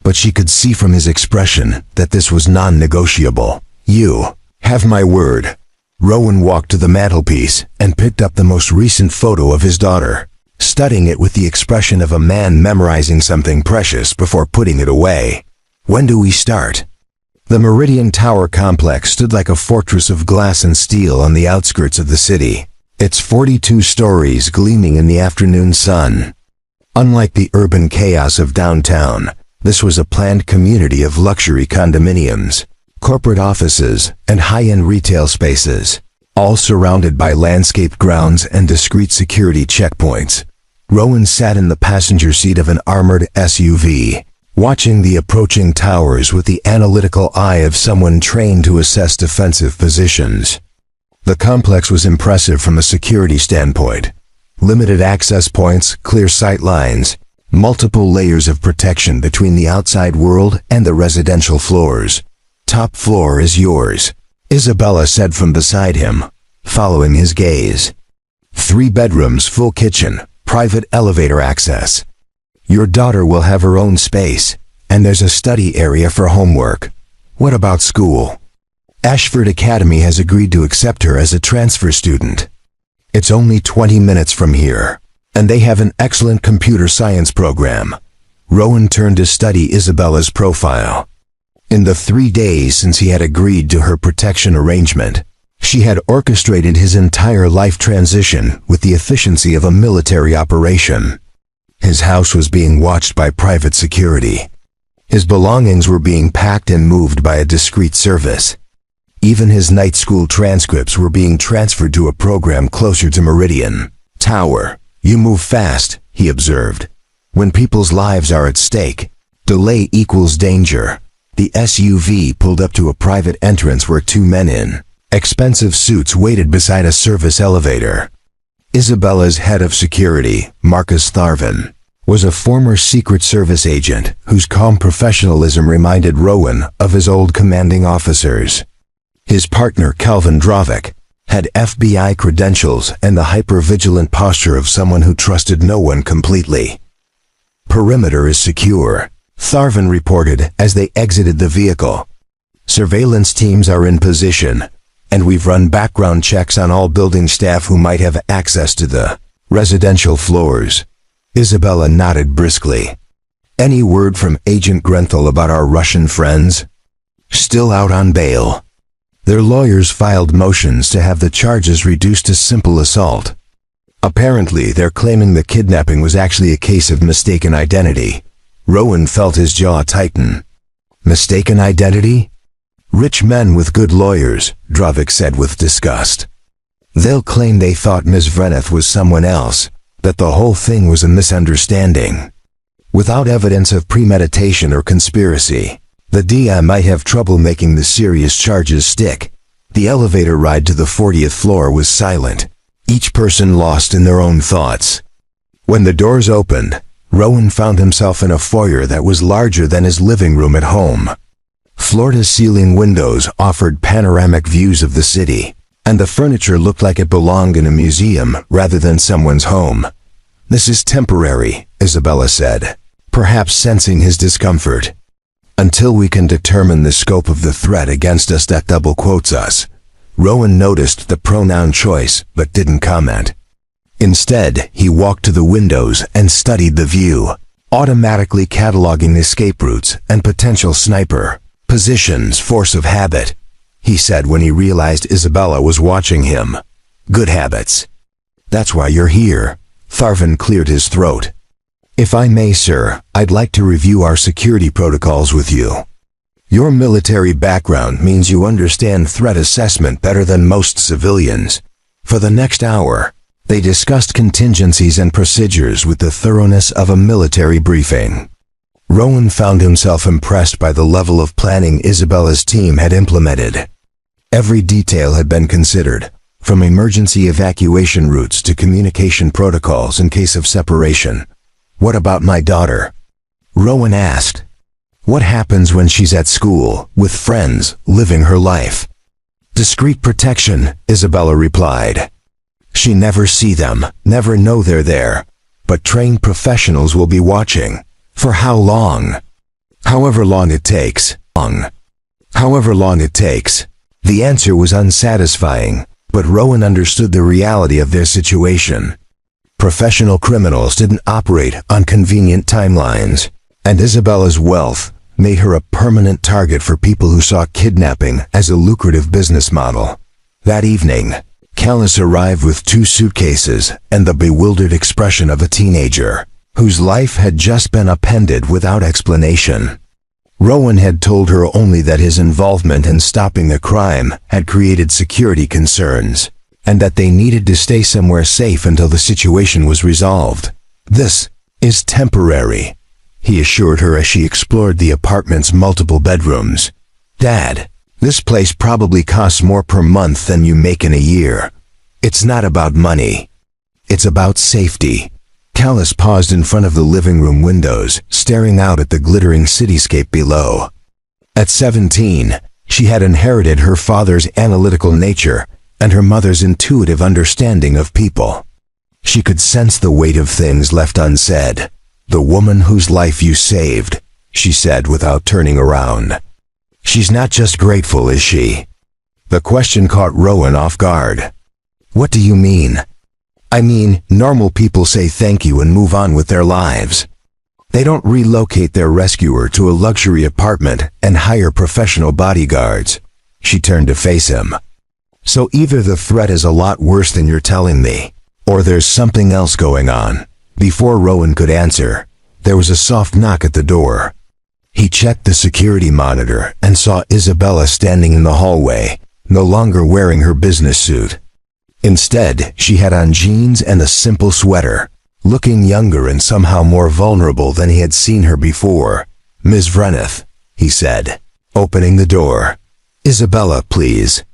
But she could see from his expression that this was non-negotiable. "You have my word." Rowan walked to the mantelpiece and picked up the most recent photo of his daughter. studying it with the expression of a man memorizing something precious before putting it away. When do we start? The Meridian Tower complex stood like a fortress of glass and steel on the outskirts of the city, its 42 stories gleaming in the afternoon sun. Unlike the urban chaos of downtown, this was a planned community of luxury condominiums, corporate offices, and high-end retail spaces, all surrounded by landscaped grounds and discreet security checkpoints. Rowan sat in the passenger seat of an armored SUV, watching the approaching towers with the analytical eye of someone trained to assess defensive positions. The complex was impressive from a security standpoint. Limited access points, clear sight lines, multiple layers of protection between the outside world and the residential floors. "Top floor is yours," Isabella said from beside him, following his gaze. 3 bedrooms, full kitchen, private elevator access. Your daughter will have her own space, and there's a study area for homework. What about school? Ashford Academy has agreed to accept her as a transfer student. It's only 20 minutes from here, and they have an excellent computer science program. Rowan turned to study Isabella's profile. In the 3 days since he had agreed to her protection arrangement, she had orchestrated his entire life transition with the efficiency of a military operation. His house was being watched by private security. His belongings were being packed and moved by a discreet service. Even his night school transcripts were being transferred to a program closer to Meridian Tower. "You move fast," he observed. "When people's lives are at stake, delay equals danger." The SUV pulled up to a private entrance where 2 men in expensive suits waited beside a service elevator. Isabella's head of security, Marcus Tharvin, was a former Secret Service agent whose calm professionalism reminded Rowan of his old commanding officers. His partner, Calvin Drovic, had FBI credentials and the hyper-vigilant posture of someone who trusted no one completely. "Perimeter is secure," Tharvin reported as they exited the vehicle. "Surveillance teams are in position, and we've run background checks on all building staff who might have access to the residential floors." Isabella nodded briskly. "Any word from Agent Grenthal about our Russian friends?" "Still out on bail. Their lawyers filed motions to have the charges reduced to simple assault. Apparently, they're claiming the kidnapping was actually a case of mistaken identity." Rowan felt his jaw tighten. "Mistaken identity?" "Rich men with good lawyers," Drovic said with disgust. "They'll claim they thought Ms. Vreneth was someone else, that the whole thing was a misunderstanding. Without evidence of premeditation or conspiracy, the DI might have trouble making the serious charges stick." The elevator ride to the 40th floor was silent, each person lost in their own thoughts. When the doors opened, Rowan found himself in a foyer that was larger than his living room at home. Floor-to-ceiling windows offered panoramic views of the city, and the furniture looked like it belonged in a museum rather than someone's home. "This is temporary," Isabella said, perhaps sensing his discomfort. "Until we can determine the scope of the threat against us that double quotes us." Rowan noticed the pronoun choice but didn't comment. Instead, he walked to the windows and studied the view, automatically cataloging escape routes and potential sniper positions. "Force of habit," he said when he realized Isabella was watching him. "Good habits. That's why you're here." Tharvin cleared his throat. "If I may, sir, I'd like to review our security protocols with you. Your military background means you understand threat assessment better than most civilians." For the next hour, they discussed contingencies and procedures with the thoroughness of a military briefing. Rowan found himself impressed by the level of planning Isabella's team had implemented. Every detail had been considered, from emergency evacuation routes to communication protocols in case of separation. "What about my daughter?" Rowan asked. "What happens when she's at school, with friends, living her life?" "Discreet protection," Isabella replied. "She never see them, never know they're there, but trained professionals will be watching. For how long?" "However long it takes." However long it takes. The answer was unsatisfying, but Rowan understood the reality of their situation. Professional criminals didn't operate on convenient timelines, and Isabella's wealth made her a permanent target for people who saw kidnapping as a lucrative business model. That evening, Callis arrived with 2 suitcases and the bewildered expression of a teenager whose life had just been upended without explanation. Rowan had told her only that his involvement in stopping the crime had created security concerns, and that they needed to stay somewhere safe until the situation was resolved. "This is temporary," he assured her as she explored the apartment's multiple bedrooms. "Dad, this place probably costs more per month than you make in a year. It's not about money. It's about safety." Callis paused in front of the living room windows, staring out at the glittering cityscape below. At 17, she had inherited her father's analytical nature and her mother's intuitive understanding of people. She could sense the weight of things left unsaid. "The woman whose life you saved," she said without turning around. "She's not just grateful, is she?" The question caught Rowan off guard. "What do you mean?" "I mean, normal people say thank you and move on with their lives. They don't relocate their rescuer to a luxury apartment and hire professional bodyguards." She turned to face him. "So either the threat is a lot worse than you're telling me, or there's something else going on." Before Rowan could answer, there was a soft knock at the door. He checked the security monitor and saw Isabella standing in the hallway, no longer wearing her business suit. Instead, she had on jeans and a simple sweater, looking younger and somehow more vulnerable than he had seen her before. "Ms. Vreneth," he said, opening the door. "Isabella, please.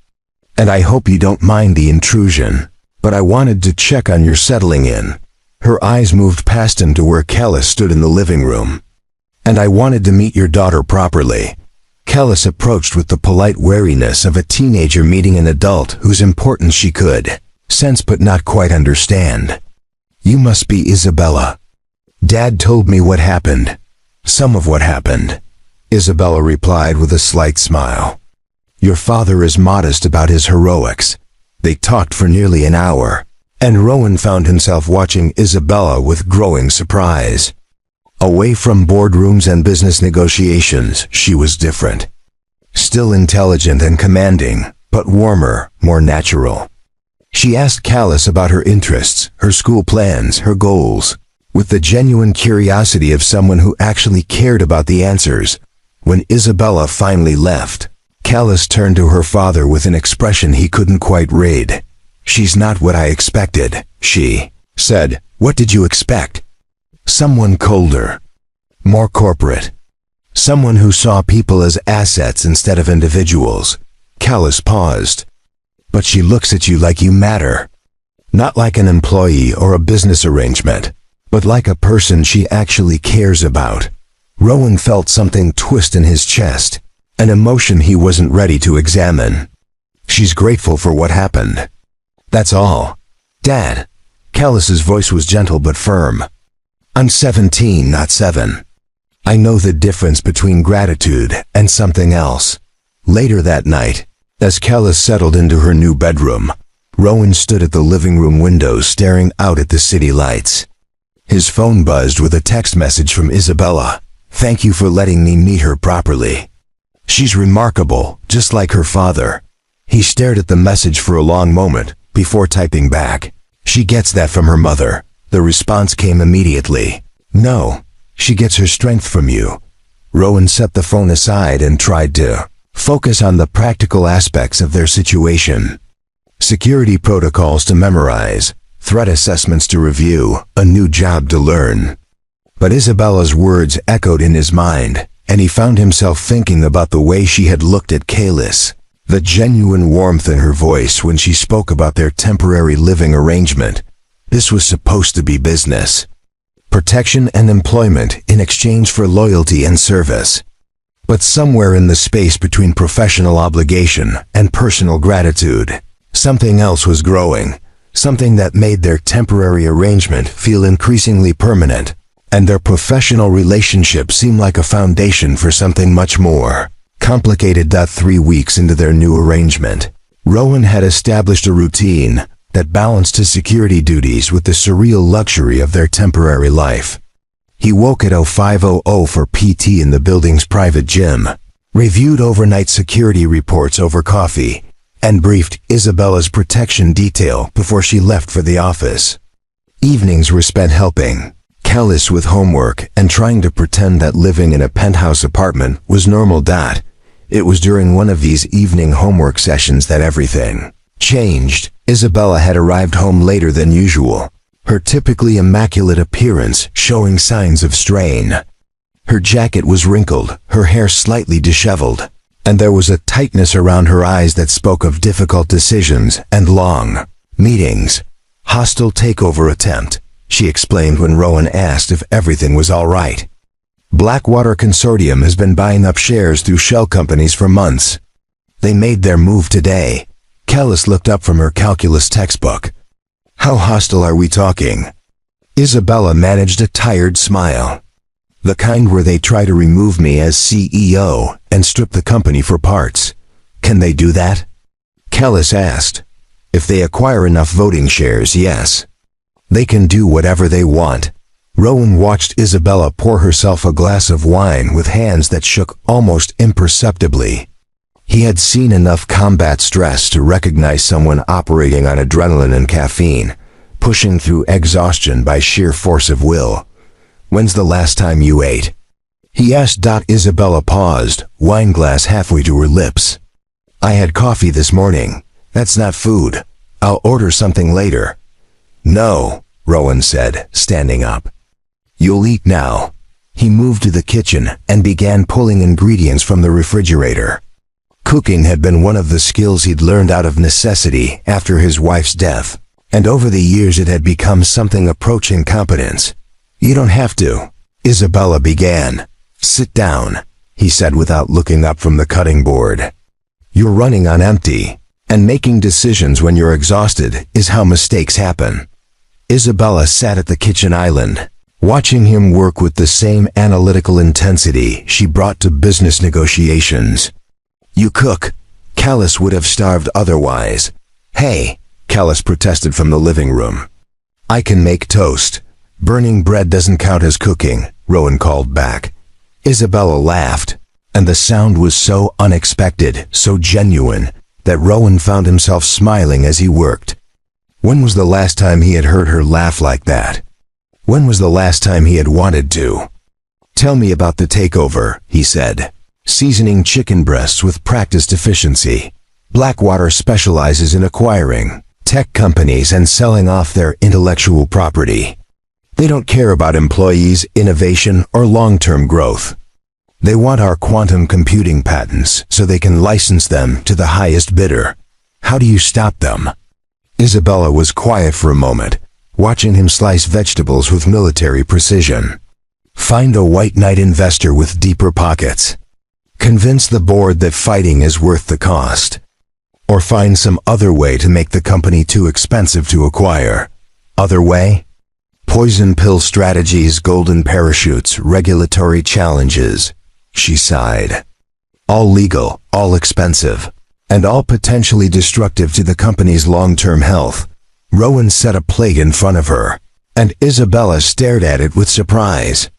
And I hope you don't mind the intrusion, but I wanted to check on your settling in." Her eyes moved past him to where Callis stood in the living room. "And I wanted to meet your daughter properly." Callis approached with the polite wariness of a teenager meeting an adult whose importance she could sense but not quite understand. "You must be Isabella. Dad told me what happened. Some of what happened," Isabella replied with a slight smile. "Your father is modest about his heroics." They talked for nearly an hour, and Rowan found himself watching Isabella with growing surprise. Away from boardrooms and business negotiations, she was different. Still intelligent and commanding, but warmer, more natural. She asked Callis about her interests, her school plans, her goals, with the genuine curiosity of someone who actually cared about the answers. When Isabella finally left, Callis turned to her father with an expression he couldn't quite read. "She's not what I expected," she said. "What did you expect?" "Someone colder, more corporate. Someone who saw people as assets instead of individuals." Callis paused. "But she looks at you like you matter. Not like an employee or a business arrangement, but like a person she actually cares about." Rowan felt something twist in his chest, an emotion he wasn't ready to examine. "She's grateful for what happened. That's all." "Dad," Callis's voice was gentle but firm. "I'm 17, not 7. I know the difference between gratitude and something else." Later that night, as Callis settled into her new bedroom, Rowan stood at the living room window staring out at the city lights. His phone buzzed with a text message from Isabella. "Thank you for letting me meet her properly. She's remarkable, just like her father." He stared at the message for a long moment before typing back, "She gets that from her mother." The response came immediately. "No, she gets her strength from you." Rowan set the phone aside and tried to focus on the practical aspects of their situation. Security protocols to memorize, threat assessments to review, a new job to learn. But Isabella's words echoed in his mind, and he found himself thinking about the way she had looked at Callis, the genuine warmth in her voice when she spoke about their temporary living arrangement. This was supposed to be business. Protection and employment in exchange for loyalty and service. But somewhere in the space between professional obligation and personal gratitude, something else was growing, something that made their temporary arrangement feel increasingly permanent, and their professional relationship seem like a foundation for something much more complicated. 3 weeks into their new arrangement, Rowan had established a routine that balanced his security duties with the surreal luxury of their temporary life. He woke at 0500 for PT in the building's private gym, reviewed overnight security reports over coffee, and briefed Isabella's protection detail before she left for the office. Evenings were spent helping, callous with homework and trying to pretend that living in a penthouse apartment was normal. It was during one of these evening homework sessions that everything changed. Isabella had arrived home later than usual, her typically immaculate appearance showing signs of strain. Her jacket was wrinkled, her hair slightly disheveled, and there was a tightness around her eyes that spoke of difficult decisions and long meetings. Hostile takeover attempt, she explained when Rowan asked if everything was all right. Blackwater Consortium has been buying up shares through shell companies for months. They made their move today. Kellis looked up from her calculus textbook. How hostile are we talking? Isabella managed a tired smile. The kind where they try to remove me as CEO and strip the company for parts. Can they do that? Kellis asked. If they acquire enough voting shares, yes. They can do whatever they want. Rowan watched Isabella pour herself a glass of wine with hands that shook almost imperceptibly. He had seen enough combat stress to recognize someone operating on adrenaline and caffeine, pushing through exhaustion by sheer force of will. When's the last time you ate? He asked. Isabella paused, wine glass halfway to her lips. I had coffee this morning. That's not food. I'll order something later. No, Rowan said, standing up. You'll eat now. He moved to the kitchen and began pulling ingredients from the refrigerator. Cooking had been one of the skills he'd learned out of necessity after his wife's death, and over the years it had become something approaching competence. You don't have to, Isabella began. Sit down, he said without looking up from the cutting board. You're running on empty, and making decisions when you're exhausted is how mistakes happen. Isabella sat at the kitchen island, watching him work with the same analytical intensity she brought to business negotiations. You cook. Kellis would have starved otherwise. Hey, Kellis protested from the living room. I can make toast. Burning bread doesn't count as cooking, Rowan called back. Isabella laughed, and the sound was so unexpected, so genuine, that Rowan found himself smiling as he worked. When was the last time he had heard her laugh like that? When was the last time he had wanted to? Tell me about the takeover, he said, seasoning chicken breasts with practiced efficiency. Blackwater specializes in acquiring tech companies and selling off their intellectual property. They don't care about employees, innovation, or long-term growth. They want our quantum computing patents so they can license them to the highest bidder. How do you stop them? Isabella was quiet for a moment, watching him slice vegetables with military precision. Find a white knight investor with deeper pockets. Convince the board that fighting is worth the cost. Or find some other way to make the company too expensive to acquire. Other way? Poison pill strategies, golden parachutes, regulatory challenges. She sighed. All legal, all expensive, and all potentially destructive to the company's long-term health. Rowan set a plate in front of her, and Isabella stared at it with surprise.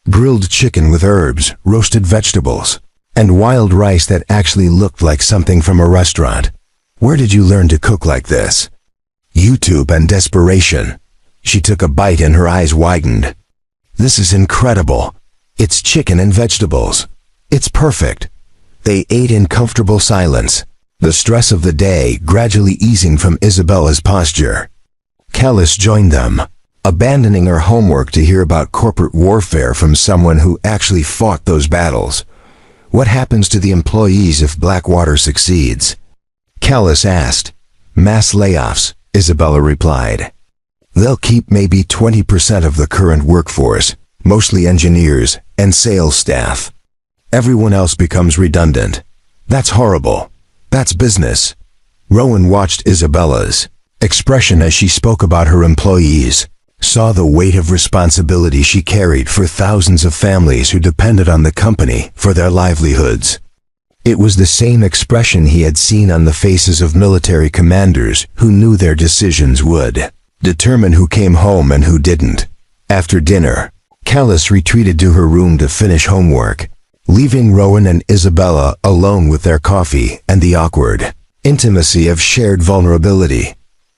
Grilled chicken with herbs, roasted vegetables, and wild rice that actually looked like something from a restaurant. Where did you learn to cook like this? YouTube and desperation. She took a bite and her eyes widened. This is incredible. It's chicken and vegetables. It's perfect. They ate in comfortable silence, the stress of the day gradually easing from Isabella's posture. Kellis joined them, abandoning her homework to hear about corporate warfare from someone who actually fought those battles. What happens to the employees if Blackwater succeeds? Kellis asked. Mass layoffs, Isabella replied. They'll keep maybe 20% of the current workforce, mostly engineers and sales staff. Everyone else becomes redundant. That's horrible. That's business. Rowan watched Isabella's expression as she spoke about her employees, saw the weight of responsibility she carried for thousands of families who depended on the company for their livelihoods. It was the same expression he had seen on the faces of military commanders who knew their decisions would determine who came home and who didn't. After dinner, Callis retreated to her room to finish homework, leaving Rowan and Isabella alone with their coffee and the awkward intimacy of shared vulnerability.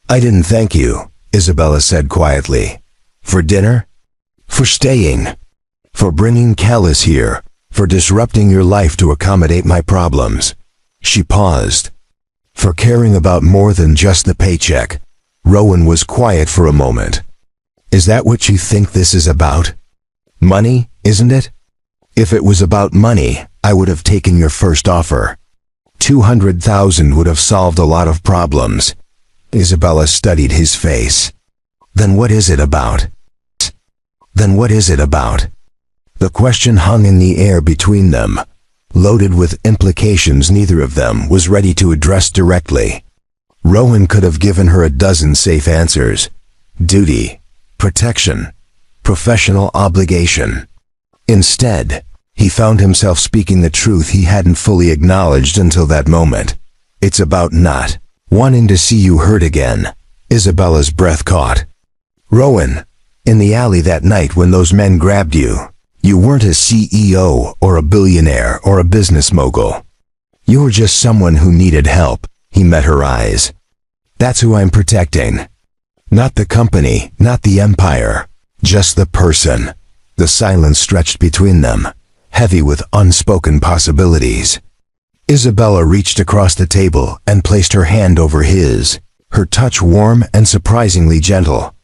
"I didn't thank you," Isabella said quietly. "For dinner? For staying? For bringing Callis here? For disrupting your life to accommodate my problems?" She paused. "For caring about more than just the paycheck." Rowan was quiet for a moment. "Is that what you think this is about? Money, isn't it? If it was about money, I would have taken your first offer. 200,000 would have solved a lot of problems." Isabella studied his face. "Then what is it about? Then what is it about?" The question hung in the air between them, loaded with implications neither of them was ready to address directly. Rowan could have given her a dozen safe answers. Duty, protection, professional obligation. Instead, he found himself speaking the truth he hadn't fully acknowledged until that moment. "It's about not wanting to see you hurt again." Isabella's breath caught. "Rowan, in the alley that night when those men grabbed you, you weren't a CEO or a billionaire or a business mogul. You were just someone who needed help." He met her eyes. "That's who I'm protecting. Not the company, not the empire, just the person." The silence stretched between them, heavy with unspoken possibilities. Isabella reached across the table and placed her hand over his, her touch warm and surprisingly gentle.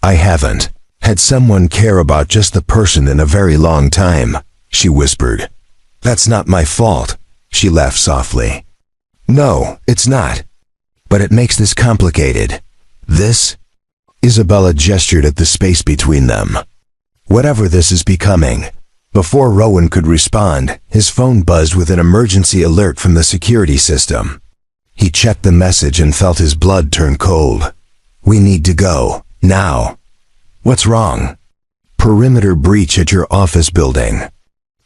"I haven't had someone care about just the person in a very long time," she whispered. "That's not my fault." She laughed softly. "No, it's not. But it makes this complicated. This?" Isabella gestured at the space between them. "Whatever this is becoming." Before Rowan could respond, his phone buzzed with an emergency alert from the security system. He checked the message and felt his blood turn cold. "We need to go, now." "What's wrong?" "Perimeter breach at your office building.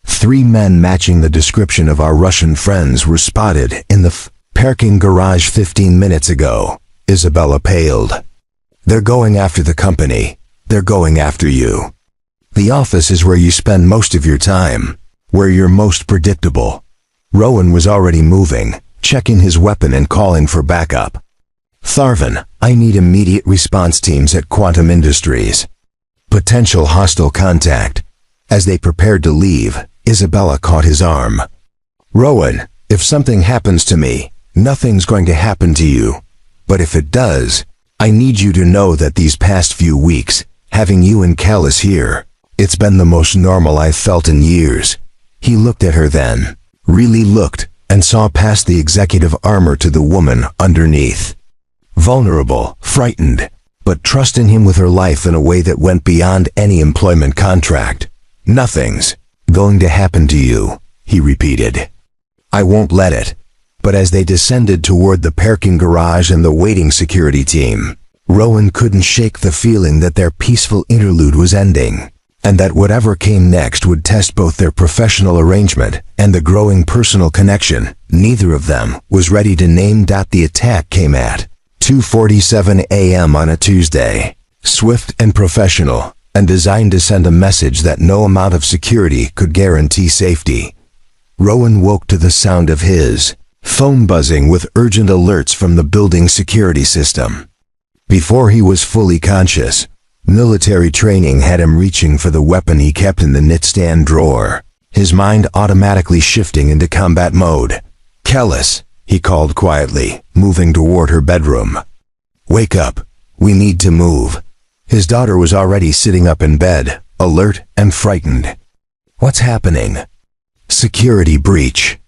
3 men matching the description of our Russian friends were spotted in the parking garage 15 minutes ago." Isabella paled. "They're going after the company. They're going after you. The office is where you spend most of your time, where you're most predictable." Rowan was already moving, checking his weapon and calling for backup. "Tharvin, I need immediate response teams at Quantum Industries. Potential hostile contact." As they prepared to leave, Isabella caught his arm. "Rowan, if something happens to me, nothing's going to happen to you. But if it does, I need you to know that these past few weeks, having you and Callis here, it's been the most normal I've felt in years." He looked at her then, really looked, and saw past the executive armor to the woman underneath. Vulnerable, frightened, but trusting him with her life in a way that went beyond any employment contract. "Nothing's going to happen to you," he repeated. "I won't let it." But as they descended toward the parking garage and the waiting security team, Rowan couldn't shake the feeling that their peaceful interlude was ending, and that whatever came next would test both their professional arrangement and the growing personal connection neither of them was ready to name. The attack came at 2:47 a.m. on a Tuesday, swift and professional, and designed to send a message that no amount of security could guarantee safety. Rowan woke to the sound of his phone buzzing with urgent alerts from the building security system. Before he was fully conscious, military training had him reaching for the weapon he kept in the nightstand drawer, his mind automatically shifting into combat mode. "Callis," he called quietly, moving toward her bedroom. "Wake up. We need to move." His daughter was already sitting up in bed, alert and frightened. "What's happening?" "Security breach."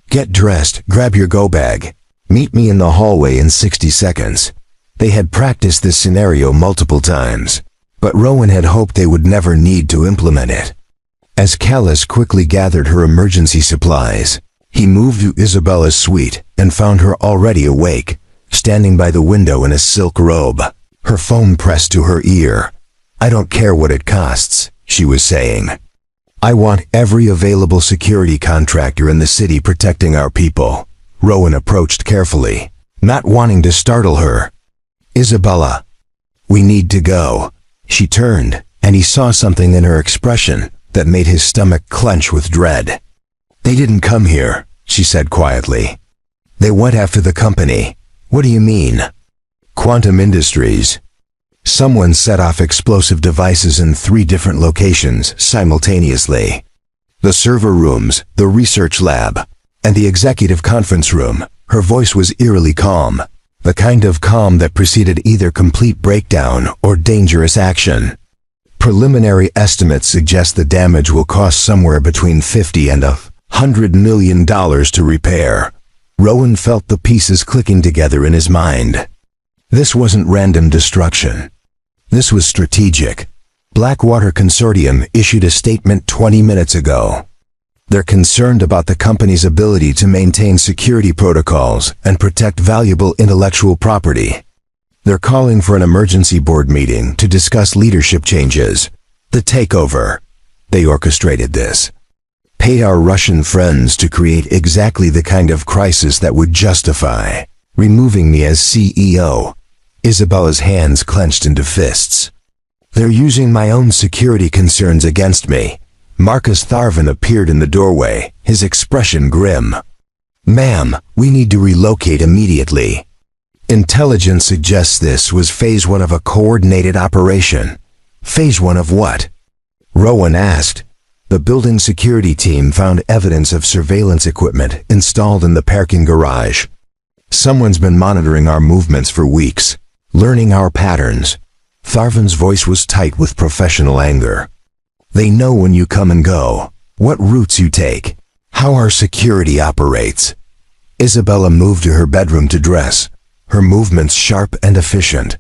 "Get dressed, grab your go bag. Meet me in the hallway in 60 seconds. They had practiced this scenario multiple times, but Rowan had hoped they would never need to implement it. As Callis quickly gathered her emergency supplies, he moved to Isabella's suite and found her already awake, standing by the window in a silk robe, her phone pressed to her ear. "I don't care what it costs," she was saying. I want every available security contractor in the city protecting our people. Rowan approached carefully, not wanting to startle her. Isabella, we need to go. She turned, and he saw something in her expression that made his stomach clench with dread. They didn't come here, she said quietly. They went after the company. What do you mean? Quantum Industries. Someone set off explosive devices in 3 different locations simultaneously. The server rooms, the research lab, and the executive conference room. Her voice was eerily calm, the kind of calm that preceded either complete breakdown or dangerous action. Preliminary estimates suggest the damage will cost somewhere between $50 and $100 million to repair. Rowan felt the pieces clicking together in his mind. This wasn't random destruction. This was strategic. Blackwater Consortium issued a statement 20 minutes ago. They're concerned about the company's ability to maintain security protocols and protect valuable intellectual property. They're calling for an emergency board meeting to discuss leadership changes. The takeover. They orchestrated this. Paid our Russian friends to create exactly the kind of crisis that would justify removing me as CEO. Isabella's hands clenched into fists. They're using my own security concerns against me. Marcus Tharvin appeared in the doorway, his expression grim. Ma'am, we need to relocate immediately. Intelligence suggests this was phase 1 of a coordinated operation. Phase 1 of what? Rowan asked. The building security team found evidence of surveillance equipment installed in the parking garage. Someone's been monitoring our movements for weeks, learning our patterns. Tharvin's voice was tight with professional anger. They know when you come and go, what routes you take, how our security operates. Isabella moved to her bedroom to dress, her movements sharp and efficient.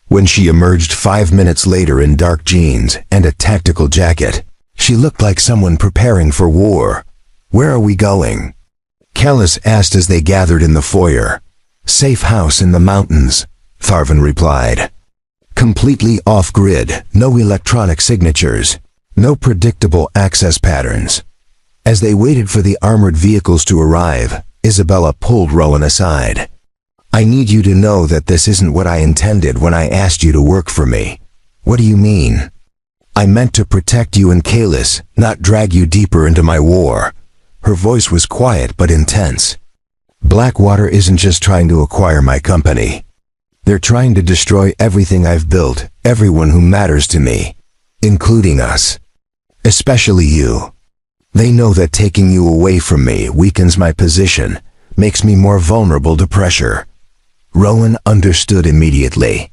When she emerged 5 minutes later in dark jeans and a tactical jacket, she looked like someone preparing for war. Where are we going? Kellis asked as they gathered in the foyer. Safe house in the mountains, Tharvin replied. Completely off-grid, no electronic signatures, no predictable access patterns. As they waited for the armored vehicles to arrive, Isabella pulled Rowan aside. I need you to know that this isn't what I intended when I asked you to work for me. What do you mean? I meant to protect you and Kalis, not drag you deeper into my war. Her voice was quiet but intense. Blackwater isn't just trying to acquire my company. They're trying to destroy everything I've built, everyone who matters to me, including us. Especially you. They know that taking you away from me weakens my position, makes me more vulnerable to pressure. Rowan understood immediately.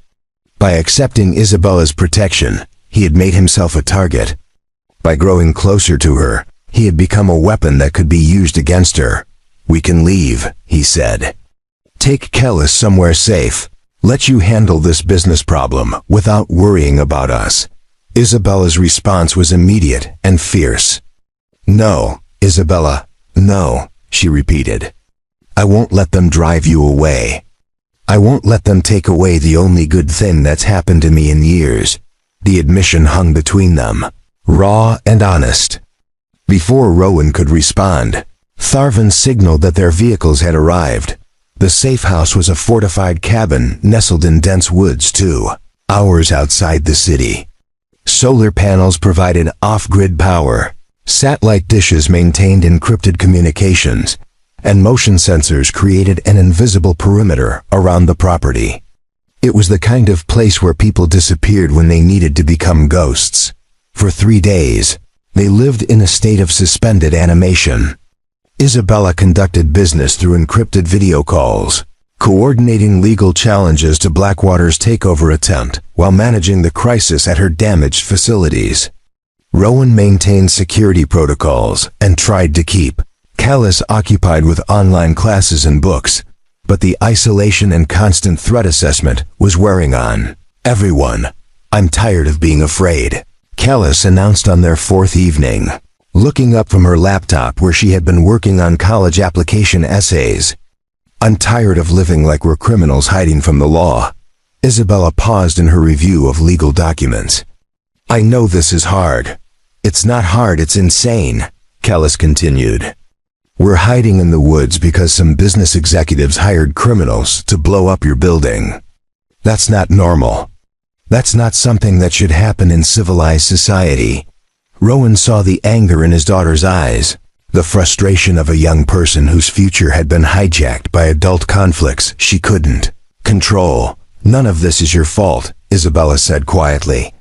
By accepting Isabella's protection, he had made himself a target. By growing closer to her, he had become a weapon that could be used against her. We can leave, he said. Take Kellis somewhere safe. Let you handle this business problem without worrying about us. Isabella's response was immediate and fierce. No, Isabella, no, she repeated. I won't let them drive you away. I won't let them take away the only good thing that's happened to me in years. The admission hung between them, raw and honest. Before Rowan could respond, Tharvin signaled that their vehicles had arrived. The safe house was a fortified cabin nestled in dense woods 2 hours outside the city. Solar panels provided off-grid power, satellite dishes maintained encrypted communications, and motion sensors created an invisible perimeter around the property. It was the kind of place where people disappeared when they needed to become ghosts. For 3 days, they lived in a state of suspended animation. Isabella conducted business through encrypted video calls, coordinating legal challenges to Blackwater's takeover attempt while managing the crisis at her damaged facilities. Rowan maintained security protocols and tried to keep Kellis occupied with online classes and books, but the isolation and constant threat assessment was wearing on everyone. I'm tired of being afraid, Kellis announced on their 4th evening, looking up from her laptop where she had been working on college application essays. I'm tired of living like we're criminals hiding from the law. Isabella paused in her review of legal documents. I know this is hard. It's not hard, it's insane, Kellis continued. We're hiding in the woods because some business executives hired criminals to blow up your building. That's not normal. That's not something that should happen in civilized society. Rowan saw the anger in his daughter's eyes, the frustration of a young person whose future had been hijacked by adult conflicts she couldn't control. None of this is your fault, Isabella said quietly.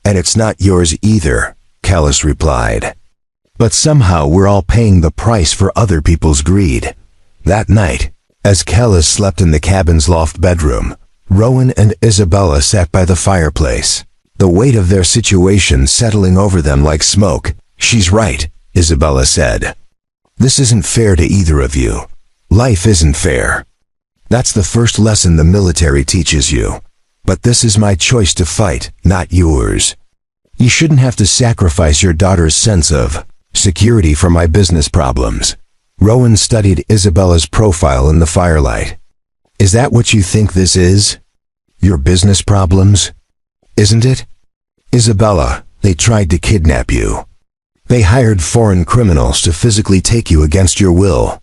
And it's not yours either, Kellis replied. But somehow we're all paying the price for other people's greed. That night, as Kellis slept in the cabin's loft bedroom, Rowan and Isabella sat by the fireplace, the weight of their situation settling over them like smoke. She's right, Isabella said. This isn't fair to either of you. Life isn't fair. That's the first lesson the military teaches you. But this is my choice to fight, not yours. You shouldn't have to sacrifice your daughter's sense of security for my business problems. Rowan studied Isabella's profile in the firelight. Is that what you think this is? Your business problems? Isn't it? Isabella, they tried to kidnap you. They hired foreign criminals to physically take you against your will.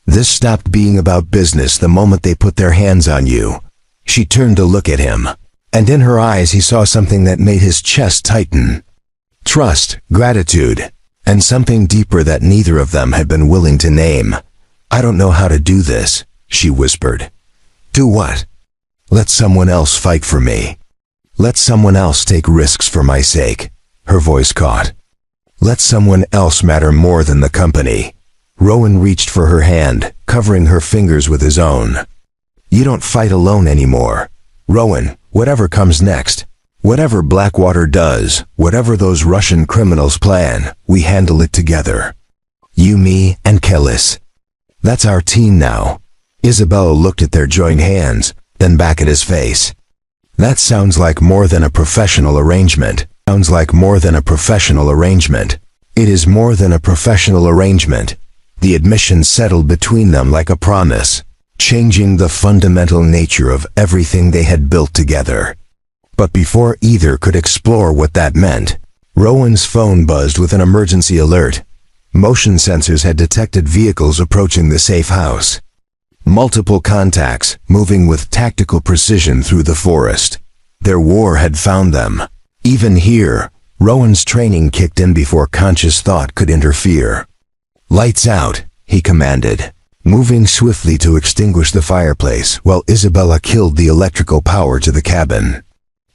This stopped being about business the moment they put their hands on you. She turned to look at him, and in her eyes he saw something that made his chest tighten. Trust, gratitude, and something deeper that neither of them had been willing to name. I don't know how to do this, she whispered. Do what? Let someone else fight for me. Let someone else take risks for my sake. Her voice caught. Let someone else matter more than the company. Rowan reached for her hand, covering her fingers with his own. You don't fight alone anymore. Rowan, whatever comes next, whatever Blackwater does, whatever those Russian criminals plan, we handle it together. You, me, and Kellis. That's our team now. Isabella looked at their joined hands, then back at his face. That sounds like more than a professional arrangement. Sounds like more than a professional arrangement. It is more than a professional arrangement. The admission settled between them like a promise, changing the fundamental nature of everything they had built together. But before either could explore what that meant, Rowan's phone buzzed with an emergency alert. Motion sensors had detected vehicles approaching the safe house. Multiple contacts, moving with tactical precision through the forest. Their war had found them. Even here, Rowan's training kicked in before conscious thought could interfere. Lights out, he commanded, moving swiftly to extinguish the fireplace while Isabella killed the electrical power to the cabin.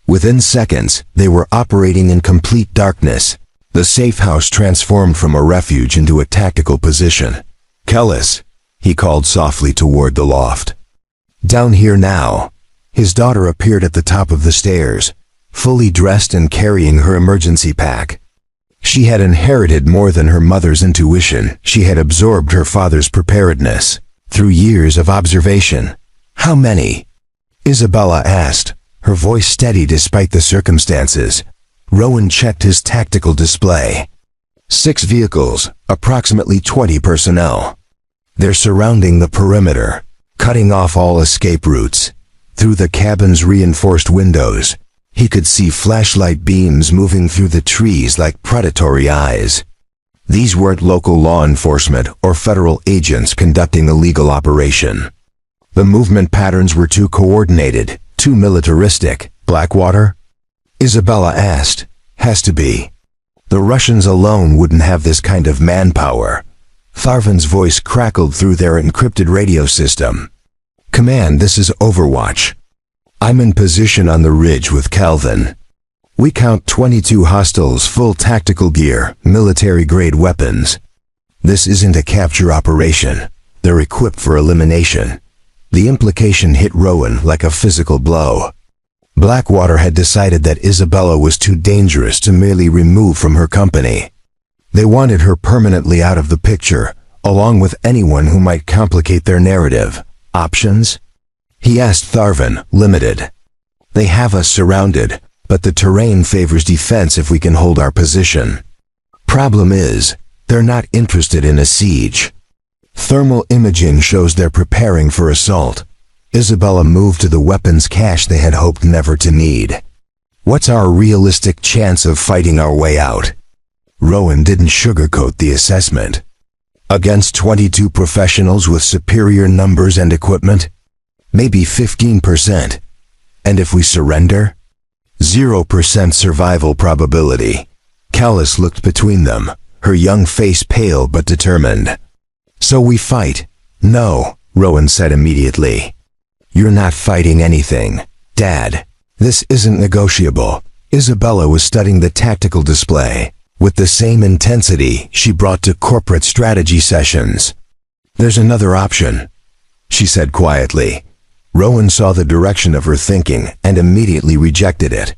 Within seconds, they were operating in complete darkness. The safe house transformed from a refuge into a tactical position. Kellis, he called softly toward the loft. Down here now. His daughter appeared at the top of the stairs, fully dressed and carrying her emergency pack. She had inherited more than her mother's intuition. She had absorbed her father's preparedness through years of observation. How many? Isabella asked, her voice steady despite the circumstances. Rowan checked his tactical display. 6 vehicles, approximately 20 personnel. They're surrounding the perimeter, cutting off all escape routes. Through the cabin's reinforced windows, he could see flashlight beams moving through the trees like predatory eyes. These weren't local law enforcement or federal agents conducting a legal operation. The movement patterns were too coordinated, too militaristic. Blackwater? Isabella asked. Has to be. The Russians alone wouldn't have this kind of manpower. Tharvan's voice crackled through their encrypted radio system. Command, this is Overwatch. I'm in position on the ridge with Calvin. We count 22 hostiles, full tactical gear, military-grade weapons. This isn't a capture operation. They're equipped for elimination. The implication hit Rowan like a physical blow. Blackwater had decided that Isabella was too dangerous to merely remove from her company. They wanted her permanently out of the picture, along with anyone who might complicate their narrative. Options? He asked Tharvan, limited. They have us surrounded, but the terrain favors defense if we can hold our position. Problem is, they're not interested in a siege. Thermal imaging shows they're preparing for assault. Isabella moved to the weapons cache they had hoped never to need. What's our realistic chance of fighting our way out? Rowan didn't sugarcoat the assessment. Against 22 professionals with superior numbers and equipment? Maybe 15%. And if we surrender? 0% survival probability. Callus looked between them, her young face pale but determined. So we fight? No, Rowan said immediately. You're not fighting anything, Dad. This isn't negotiable. Isabella was studying the tactical display with the same intensity she brought to corporate strategy sessions. There's another option, she said quietly. Rowan saw the direction of her thinking and immediately rejected it.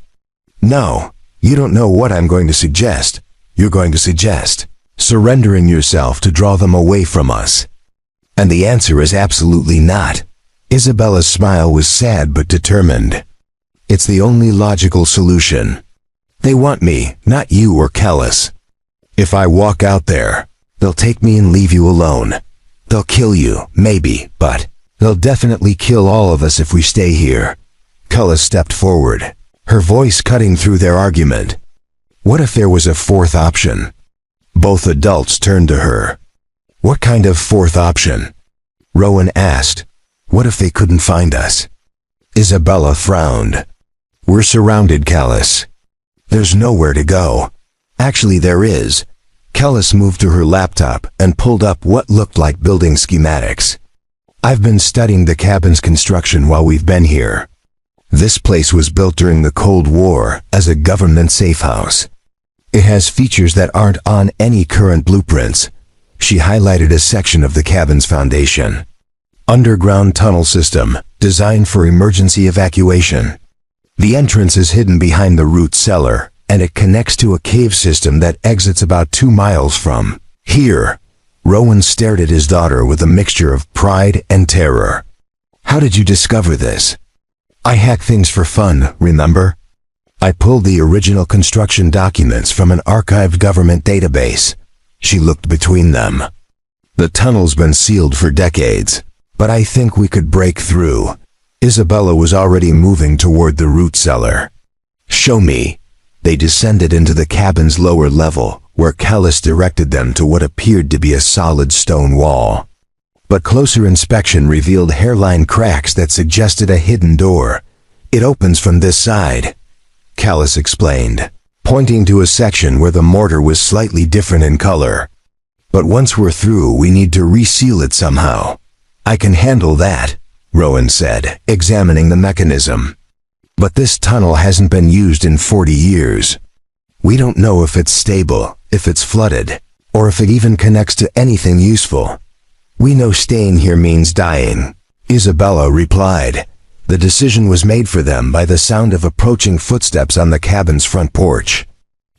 No, you don't know what I'm going to suggest. You're going to suggest surrendering yourself to draw them away from us. And the answer is absolutely not. Isabella's smile was sad but determined. It's the only logical solution. They want me, not you or Callus. If I walk out there, they'll take me and leave you alone. They'll kill you, maybe, but they'll definitely kill all of us if we stay here. Callus stepped forward, her voice cutting through their argument. What if there was a fourth option? Both adults turned to her. What kind of fourth option? Rowan asked. What if they couldn't find us? Isabella frowned. We're surrounded, Callus. There's nowhere to go. Actually, there is. Callus moved to her laptop and pulled up what looked like building schematics. I've been studying the cabin's construction while we've been here. This place was built during the Cold War as a government safe house. It has features that aren't on any current blueprints. She highlighted a section of the cabin's foundation. Underground tunnel system, designed for emergency evacuation. The entrance is hidden behind the root cellar, and it connects to a cave system that exits about 2 miles from here. Rowan stared at his daughter with a mixture of pride and terror. How did you discover this? I hack things for fun, remember? I pulled the original construction documents from an archived government database. She looked between them. The tunnel's been sealed for decades, but I think we could break through. Isabella was already moving toward the root cellar. Show me. They descended into the cabin's lower level, where Callus directed them to what appeared to be a solid stone wall. But closer inspection revealed hairline cracks that suggested a hidden door. It opens from this side, Callus explained, pointing to a section where the mortar was slightly different in color. But once we're through, we need to reseal it somehow. I can handle that, Rowan said, examining the mechanism. But this tunnel hasn't been used in 40 years. We don't know if it's stable, if it's flooded, or if it even connects to anything useful. We know staying here means dying, Isabella replied. The decision was made for them by the sound of approaching footsteps on the cabin's front porch.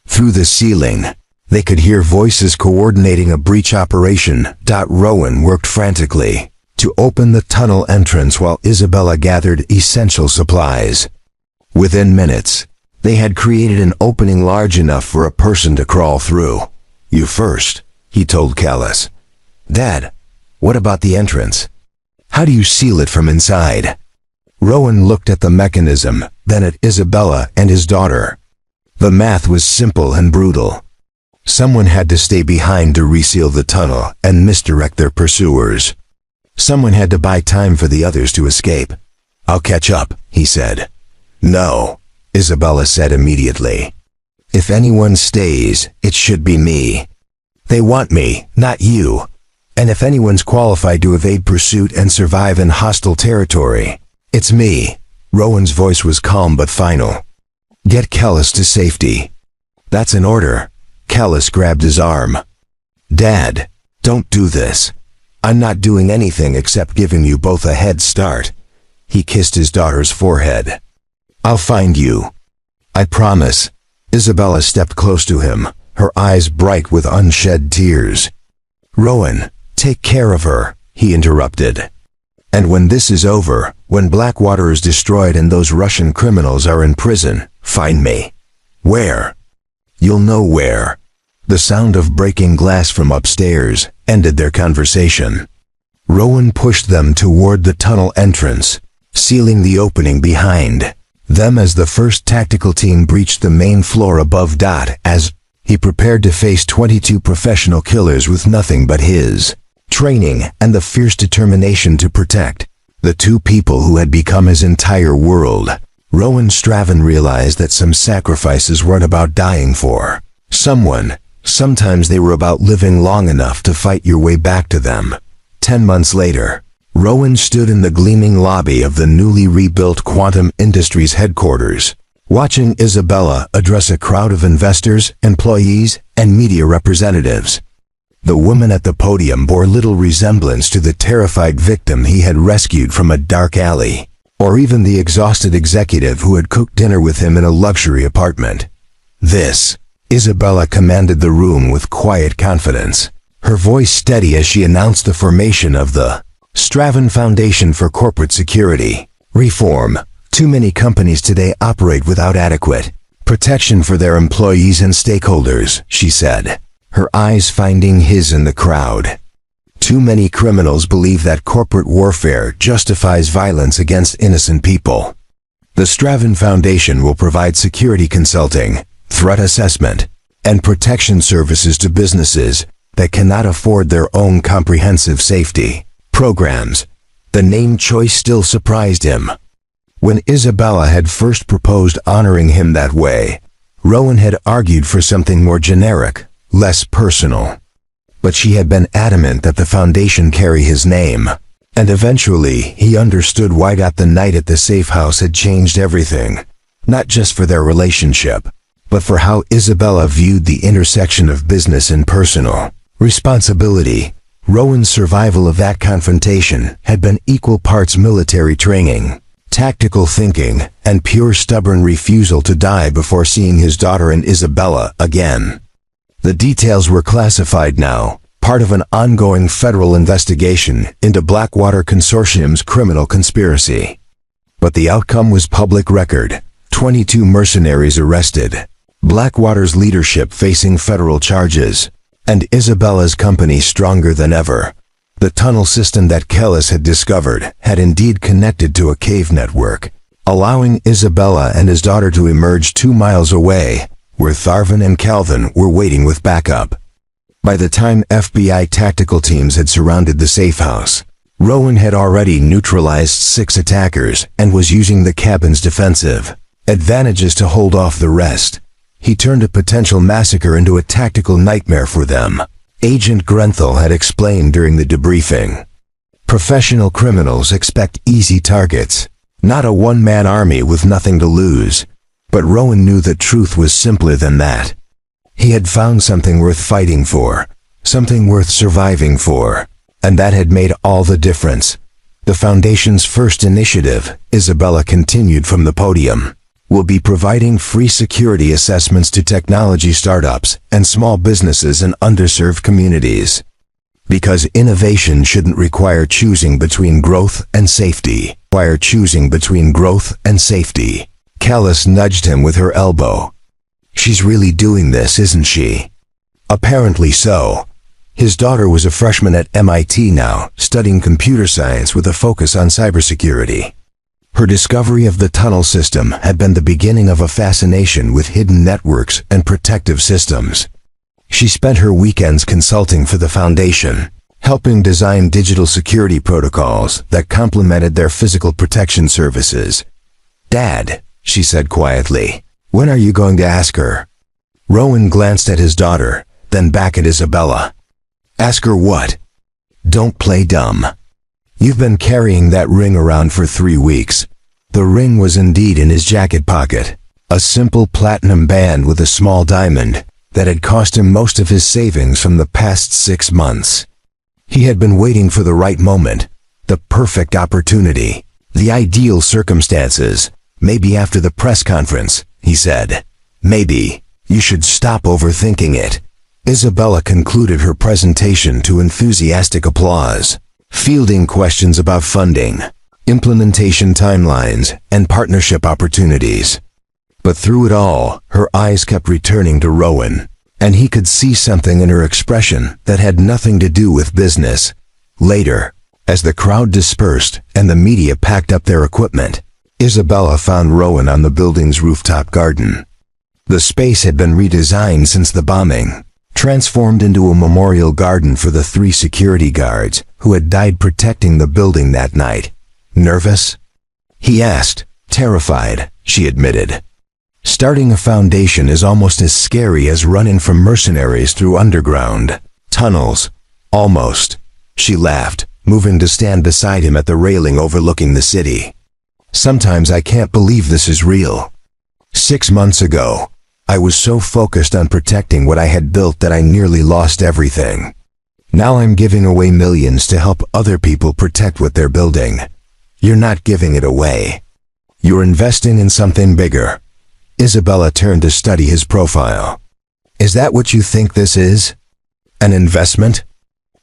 Through the ceiling, they could hear voices coordinating a breach operation. Rowan worked frantically to open the tunnel entrance while Isabella gathered essential supplies. Within minutes, they had created an opening large enough for a person to crawl through. You first, he told Callus. Dad, what about the entrance? How do you seal it from inside? Rowan looked at the mechanism, then at Isabella and his daughter. The math was simple and brutal. Someone had to stay behind to reseal the tunnel and misdirect their pursuers. Someone had to buy time for the others to escape. I'll catch up, he said. No, Isabella said immediately. If anyone stays, it should be me. They want me, not you. And if anyone's qualified to evade pursuit and survive in hostile territory, it's me. Rowan's voice was calm but final. Get Callus to safety. That's an order. Callus grabbed his arm. Dad, don't do this. I'm not doing anything except giving you both a head start. He kissed his daughter's forehead. I'll find you. I promise. Isabella stepped close to him, her eyes bright with unshed tears. Rowan, take care of her, he interrupted. And when this is over, when Blackwater is destroyed and those Russian criminals are in prison, find me. Where? You'll know where. The sound of breaking glass from upstairs ended their conversation. Rowan pushed them toward the tunnel entrance, sealing the opening behind them as the first tactical team breached the main floor above. As he prepared to face 22 professional killers with nothing but his training and the fierce determination to protect the two people who had become his entire world. Rowan Straven realized that some sacrifices weren't about dying for someone. Sometimes they were about living long enough to fight your way back to them. 10 months later, Rowan stood in the gleaming lobby of the newly rebuilt Quantum Industries headquarters, watching Isabella address a crowd of investors, employees, and media representatives. The woman at the podium bore little resemblance to the terrified victim he had rescued from a dark alley, or even the exhausted executive who had cooked dinner with him in a luxury apartment. Isabella commanded the room with quiet confidence, her voice steady as she announced the formation of the Straven Foundation for Corporate Security Reform. Too many companies today operate without adequate protection for their employees and stakeholders, she said, her eyes finding his in the crowd. Too many criminals believe that corporate warfare justifies violence against innocent people. The Straven Foundation will provide security consulting, threat assessment, and protection services to businesses that cannot afford their own comprehensive safety programs. The name choice still surprised him. When Isabella had first proposed honoring him that way, Rowan had argued for something more generic, less personal. But she had been adamant that the foundation carry his name, and eventually he understood why. The night at the safe house had changed everything, not just for their relationship, but for how Isabella viewed the intersection of business and personal responsibility. Rowan's survival of that confrontation had been equal parts military training, tactical thinking, and pure stubborn refusal to die before seeing his daughter and Isabella again. The details were classified now, part of an ongoing federal investigation into Blackwater Consortium's criminal conspiracy. But the outcome was public record: 22 mercenaries arrested, Blackwater's leadership facing federal charges, and Isabella's company stronger than ever. The tunnel system that Kellis had discovered had indeed connected to a cave network, allowing Isabella and his daughter to emerge 2 miles away, where Tharvin and Calvin were waiting with backup. By the time FBI tactical teams had surrounded the safe house, Rowan had already neutralized 6 attackers and was using the cabin's defensive advantages to hold off the rest. He turned a potential massacre into a tactical nightmare for them, Agent Grenthal had explained during the debriefing. Professional criminals expect easy targets, not a one-man army with nothing to lose. But Rowan knew that truth was simpler than that. He had found something worth fighting for, something worth surviving for, and that had made all the difference. The Foundation's first initiative, Isabella continued from the podium, will be providing free security assessments to technology startups and small businesses in underserved communities. Because innovation shouldn't require choosing between growth and safety. Kellis nudged him with her elbow. She's really doing this, isn't she? Apparently so. His daughter was a freshman at MIT now, studying computer science with a focus on cybersecurity. Her discovery of the tunnel system had been the beginning of a fascination with hidden networks and protective systems. She spent her weekends consulting for the Foundation, helping design digital security protocols that complemented their physical protection services. "Dad," she said quietly, "when are you going to ask her?" Rowan glanced at his daughter, then back at Isabella. "Ask her what?" "Don't play dumb. You've been carrying that ring around for 3 weeks." The ring was indeed in his jacket pocket, a simple platinum band with a small diamond that had cost him most of his savings from the past 6 months. He had been waiting for the right moment, the perfect opportunity, the ideal circumstances. "Maybe after the press conference," he said. "Maybe. You should stop overthinking it." Isabella concluded her presentation to enthusiastic applause, fielding questions about funding, implementation timelines, and partnership opportunities. But through it all, her eyes kept returning to Rowan, and he could see something in her expression that had nothing to do with business. Later, as the crowd dispersed and the media packed up their equipment, Isabella found Rowan on the building's rooftop garden. The space had been redesigned since the bombing, transformed into a memorial garden for the 3 security guards who had died protecting the building that night. Nervous? He asked. Terrified, she admitted. Starting a foundation is almost as scary as running from mercenaries through underground tunnels. Almost. She laughed, moving to stand beside him at the railing overlooking the city. Sometimes I can't believe this is real. 6 months ago, I was so focused on protecting what I had built that I nearly lost everything. Now I'm giving away millions to help other people protect what they're building. You're not giving it away. You're investing in something bigger. Isabella turned to study his profile. Is that what you think this is? An investment?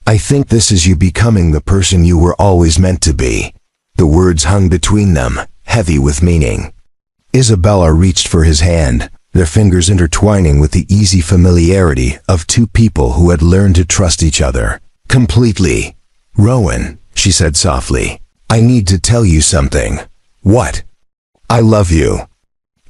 I think this is you becoming the person you were always meant to be. The words hung between them, heavy with meaning. Isabella reached for his hand, their fingers intertwining with the easy familiarity of 2 people who had learned to trust each other. Completely. Rowan, she said softly, I need to tell you something. What? I love you.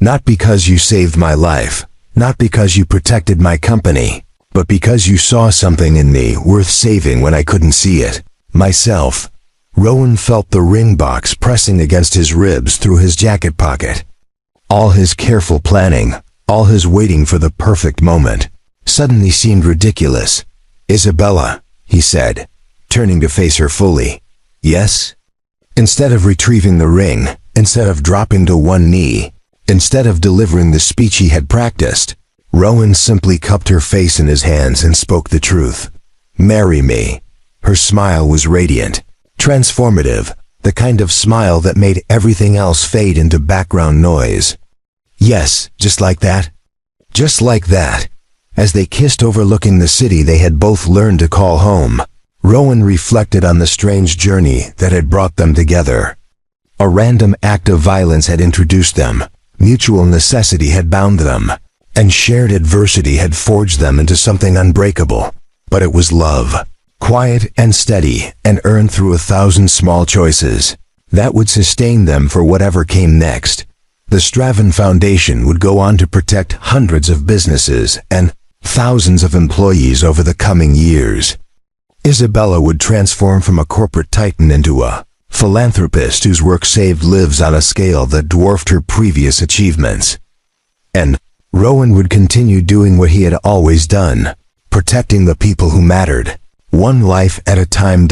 Not because you saved my life, not because you protected my company, but because you saw something in me worth saving when I couldn't see it, myself. Rowan felt the ring box pressing against his ribs through his jacket pocket. All his careful planning, all his waiting for the perfect moment, suddenly seemed ridiculous. Isabella, he said, turning to face her fully. Yes? Instead of retrieving the ring, instead of dropping to one knee, instead of delivering the speech he had practiced, Rowan simply cupped her face in his hands and spoke the truth. Marry me. Her smile was radiant, transformative, the kind of smile that made everything else fade into background noise. Yes, just like that. Just like that. As they kissed overlooking the city they had both learned to call home, Rowan reflected on the strange journey that had brought them together. A random act of violence had introduced them, mutual necessity had bound them, and shared adversity had forged them into something unbreakable. But it was love, quiet and steady and earned through 1,000 small choices, that would sustain them for whatever came next. The Straven Foundation would go on to protect hundreds of businesses and thousands of employees over the coming years. Isabella would transform from a corporate titan into a philanthropist whose work saved lives on a scale that dwarfed her previous achievements. And Rowan would continue doing what he had always done, protecting the people who mattered, one life at a time.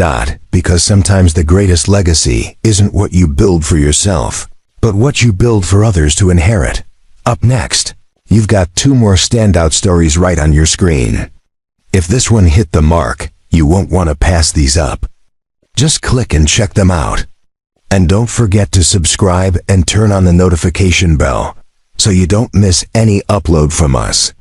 Because sometimes the greatest legacy isn't what you build for yourself, but what you build for others to inherit. Up next, you've got 2 more standout stories right on your screen. If this one hit the mark, you won't want to pass these up. Just click and check them out. And don't forget to subscribe and turn on the notification bell so you don't miss any upload from us.